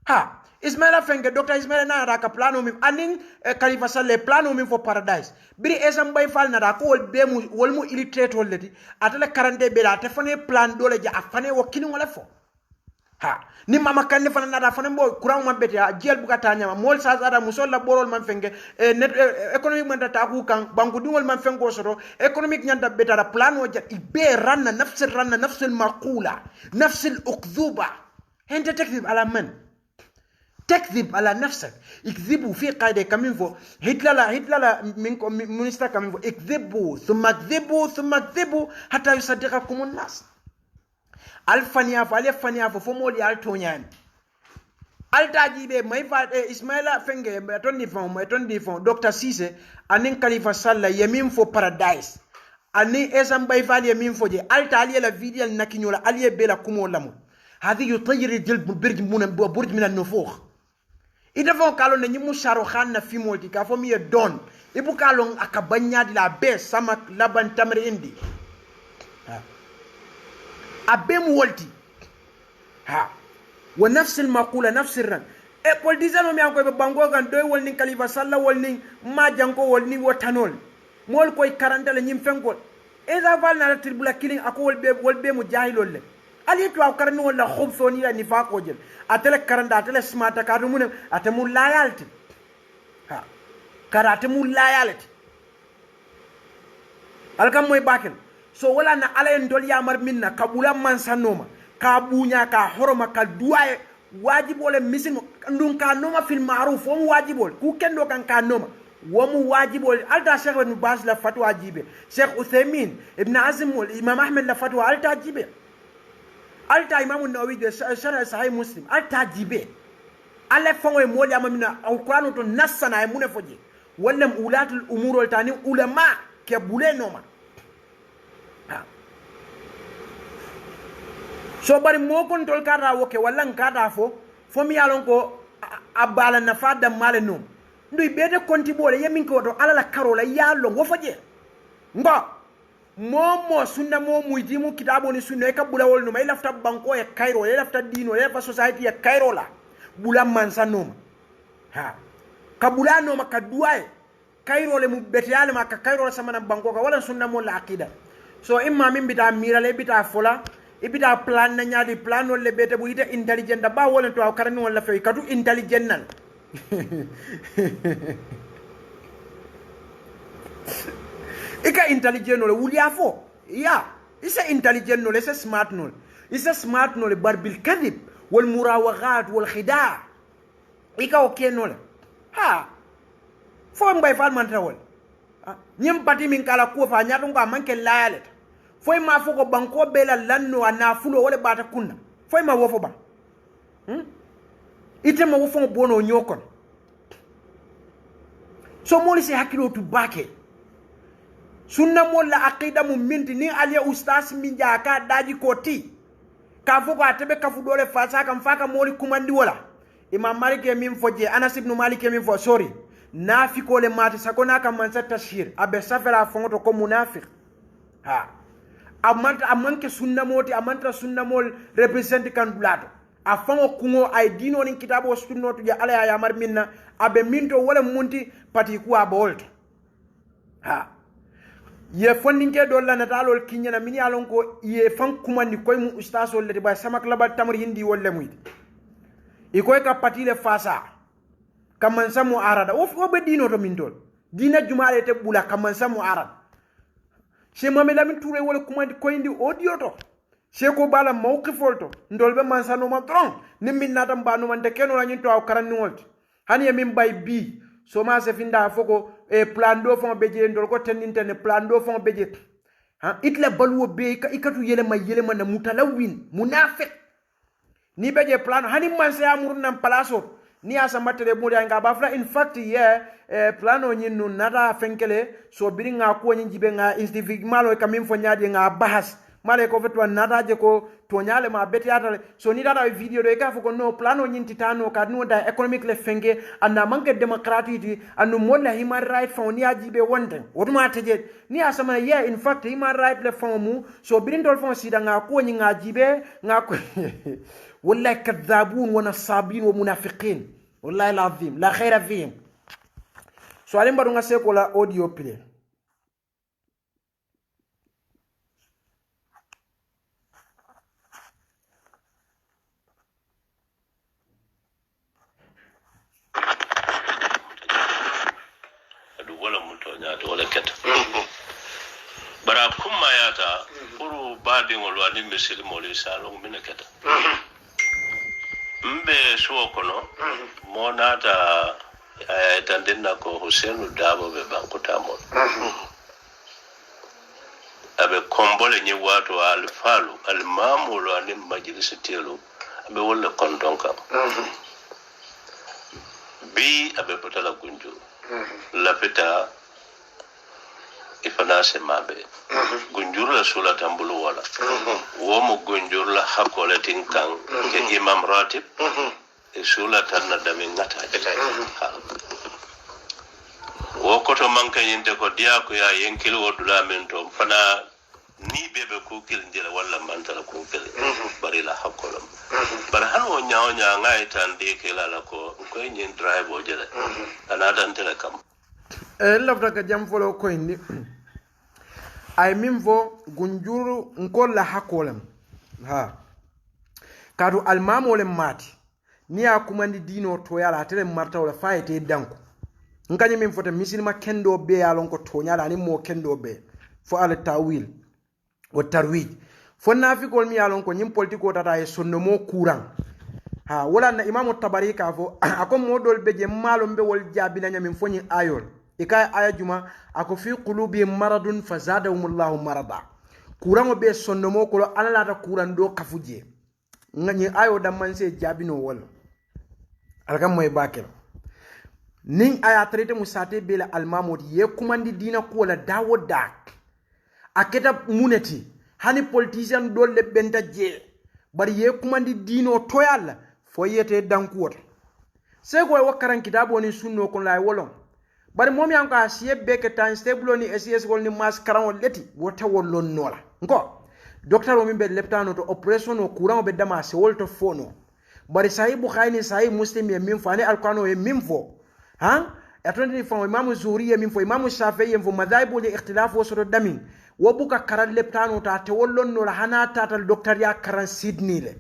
[SPEAKER 3] ha Ismaila Fenge Dr. Ismaila na raka plano mi aning Khalifa Saleh plano mi for paradise biri esam bay fal na da ko wol be mu wol mu illiterate leti atale karante be la te fane plan dole ja afane wo kini wala fo ha ni mama kanne fana na da fane bo kuran ma beti jel buka tanya mol sa zara musolla borol man fenge net economic man ta ku kan banku dingol man fengo soto economic nyanda betara plano ja ibe ranna nafsul maqula nafsul ukdhuba hente tekdhib ala man تكذب على نفسك اكذبوا في قاعده كمين فو هتلر منكم منستر كمين فو اكذبوا ثم اكذبوا حتى يصدقكم الناس الفنيا فمولي التونيان التاجيبه ما يفعل اسماعيل فنجي متون فون دكتور سيسي انين خليفه صلى يمين فو بارادايس اني اسام باي فال يمين فو جي التالي لا فيديو نكينولا علي بلا كومو لامو هذه يطير الجلب برج من النفوخ ida fon kalon ne nyimu sharo khan na fimolti ka fo mi don ibu kalon akabanya di la be sama laban tamri indi ha abem wolti ha wa nafs al maqula nafs ran e pol dizano mi anko be bango gan doy wol ni Khalifa Sallah wol ni ma janko wol ni wotanol mol koy karantale nyim fenkol e da val na tribula killing ako wol be mu jahilol le ali to akarni wala khubsoni la nifaqo jel atele karanda atele smata kadu mun atemu loyalty ha karate mu loyalty alkam moy bakel so wala na alayen dol yamar minna kabula man sanoma ka bunya ka horoma ka duaye wajibole misin ndun ka noma fil ma'ruf wo wajibol ku kendo kan ka noma wo mu wajibol alta Sheikh ibn Baz la fatwa jibe Sheikh Uthaymeen ibn Azm wal Imam Ahmed la fatwa alta jibe alta Imam an-Nawawi de sharh sahih Muslim alta jibe alle fongo e moli amamina alquran to nassana e mune foje wallam ulatul umur wal tani ulama ke bule noma so bari mo kon tol kara woke wallan kada fo mi yalon ko abala na fada male no nduy bede konti bole yemin ko to alala karola yallo wo foje ngo momo sunna mo muyti mu kitabo ni sunna ka bulawol no may lafta banko e kairo e lafta dino e lafta society e kairo la bula mansanoma ha ka bulano maka duaye kairo le mu betiyale maka kairo samana banko ka wala sunna mo la aqida so imma min bita mirale bita fola ibita plan na nyaadi plan wala bete bu ite intelligent ba wala to karani wala fe kadu intelligent nan ika intelligent no le wulia fo ya isa intelligent no le isa smart no isa smart no le barbil kadhib wal murawaghat wal khida' ika okay no le ha fo mbay fal man tawol nyim pati min kala ko fa nyaatu ko manke layalet foy ma foko banko bela lanno ana fulo wala bata kunna foy ma wofo ba ite ma wofo bono nyokon so moli se hakilo tu bake sunna molla aqida mum minti ni aliya ustaz min jaka daji koti ka foko atebe ka fu dole fasa kam faka moli kumandi wala imam malik min foje anas ibn malik min fo sorry nafiko le mati sakona kam man sa tashhir abe safara fonto ko munafiq ha amanke sunna moti amanta sunna mol represent kan blato afango kungo ay dino ni kitabo sunno to ya ala ya mar minna abe minto wala munti pati ku abolto ha ye fondinke do la natalol kinyana min yalon ko ye fan kumandi koy mu ustaso le ba samak labal tamr hindi wolle muyti ikoy ka pati le fasa kaman samu arada o be dino to min dol dina jumale te bula kaman samu arab she mamela min touré wala commande ko indi audio to she ko bala mawqifol to ndolbe man sanu ma tron nimmin natam banu man de keno la nyin to aw karan ni wolti hani min bay bi so ma se finda foko e plan do fon beje ndol ko teninte ne plan do fon beje ha itle balwo be ka ikatu yele ma na mutalawin munafiq ni beje plan hani man se amur nan palaso ni asa matere muri nga bafra in fact plano nyinu nada fenkele so biri nga ko nyi jibe nga instific malo kamim fo nyaade nga bahas male ko fetwa nada je ko to nyale ma beti atale so ni dada video do ka fo no plano nyin titano ka no da economic le fenge anda manke democratic anu molla human right fo ni ajibe wonde wotuma teje ni asa ma in fact human right le fo mu so biri ndol fo sida nga ko nyi nga jibe nga ko wallahi kadhabun wa nasabin wa munafiqin wallahi alazim la khaira fihim so alimba dunga seko la audio play
[SPEAKER 4] adu wala muto nyaado wala ket bara kuma yata puru badi ngol wani misil moli salong minaketa mbe suwo kono mo nata tandina ko Hussein Dabo be bankuta mo abe kombole nyi watu alfalu almamulu ani majlisi telu abe wala kondonka bi abe potala gunju lafita ifana se mabe gunjur la sula tambulu wala wo mo gunjur la hakole tinkan ke imam ratib sula tanna dami ngata wo koto manka yinte ko dia ko ya yenkil wodula men to fana ni bebe ko kil ndira wala mantala ko kil bari la hakolam bar han wo nyaaw nyaa ngay tan de ke la ko nyin drive o jele ana tan tele kam
[SPEAKER 3] lafta ka jam folo ko indi ay mimvo gunjuru nkol la hakolam ha kadu almamo le mati ni akumandi dino to yala tele marta wala fayete danko ngani min fota misilma kendo be yalon ko to nyala ni mo kendo be fo al tawil wa tarwij fo nafikol mi yalon ko nyim politiko tata e sonno mo kuran ha wala na imamu tabari ka fo akom modol be je malo be wol jabina nyam foni ayol ikay aya juma ako fi qulubi maradun fazadahumullahu marada kuran be sonno mo ko ala ta kuran do kafuje ngani ayo dam man se jabino wol algam moy bakel nin aya traité musate bela almamot ye kumandi dina ko la dawoda aketa muneti hani politician do le benta je bari ye kumandi dino toyal fo yete dankuot se ko wakaran kitabo ni sunno ko lay wolon bari momi an ka siye beke tan stable ni SES gol ni mas karan leti wota wollon nola ngo docteur o min be leptano to operation o courant be dama se wolto fono bari sahih bukhari sahih muslim ye min fani alqur'an ye min fo ha atondi fo imam zuri ye min fo imam shafi'i ye fo madhaibu li ikhtilaf wa suru damin wo buka karal leptano ta te wollon no hana tatal docteur ya karan Sydney le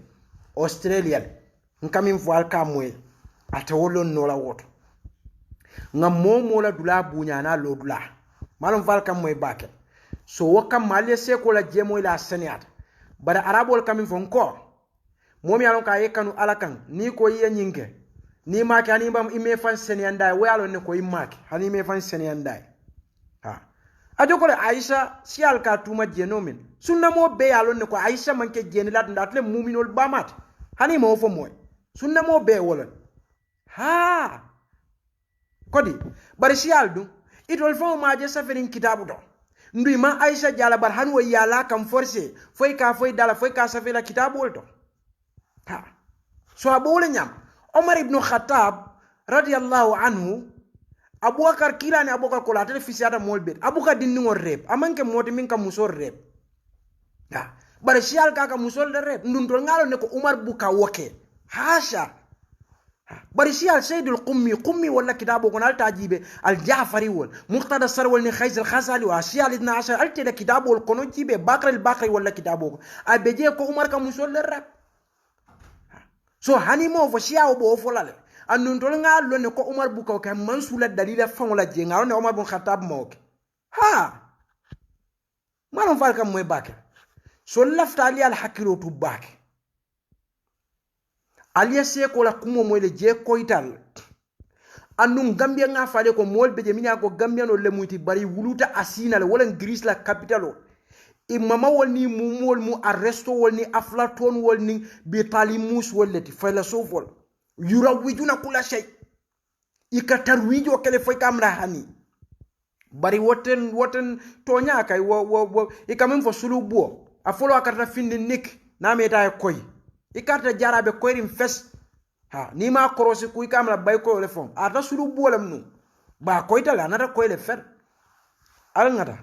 [SPEAKER 3] Australia ngam fo alka moy ate wollon no la woto ngam momo la dula bunya na lo dula malum fal kam moy bakel so wakam mali se ko la jemo ila seniat bara arabol kam fo ko momi alon ka yekanu alakan ni ko yiye nyinge ni maki hani bam ime fan seniandai we alon ne ko imaki hani me fan seniandai ha ajoko le Aisha si alka tuma jenomen sunna mo be alon ne ko Aisha manke jenilat ndatle muminol bamat hani mo fo moy sunna mo be wolon ha kodi bari si aldu itol fo ma je safirin kitabu do ndui ma Aisha jala bar han wo yala kam forcé foy ka foy dala foy ka safila kitabu wolto ha so abole nyam Omar ibn Khattab radiyallahu anhu Abubakar kilani Abubakar ko latele fisiata molbet Abubakar dinni ngor rep amanke moti min kam musor rep ha bare sial kaka musol de rep ndun to ngalo ne ko Umar buka woke hasha bari sial sayyidul qummi wala kitabo ko nalta jibe al Ja'fari wal muqtada sarwal ni khayz al khasali wa sial 12 alti da kitabo ko no jibe Bakr al Bakri wala kitabo ko abeje ko Umar kam musol de rep so hani mo fo siawo bo fo lale annun tol nga lonne ko Umar buka ka man sula dalila fa wala je nga ne Umar bin Khattab mawk ha manon fal kam moy bak so lafta ali al hakilo tu bak ali se ko la kumo moy le je koital annun Gambia nga fale ko mol be je minya ko Gambia no le muyti bari wuluta asina le wala Greece la capitalo imama wolni mumol mu arresto wolni aflaton wolni betalimus wolleti filosophol yura wijuna kula shay ikatar wijo kele foy kamra hani bari woten tonya kay wo ikamen fo sulu bo afolo akarta finde nik na meta koy ikarta jarabe koyrim fes ha ni ma korosi kuy kamra bay ko le fon ata sulu bo lam nu ba koy tala nata koy le fer al ngata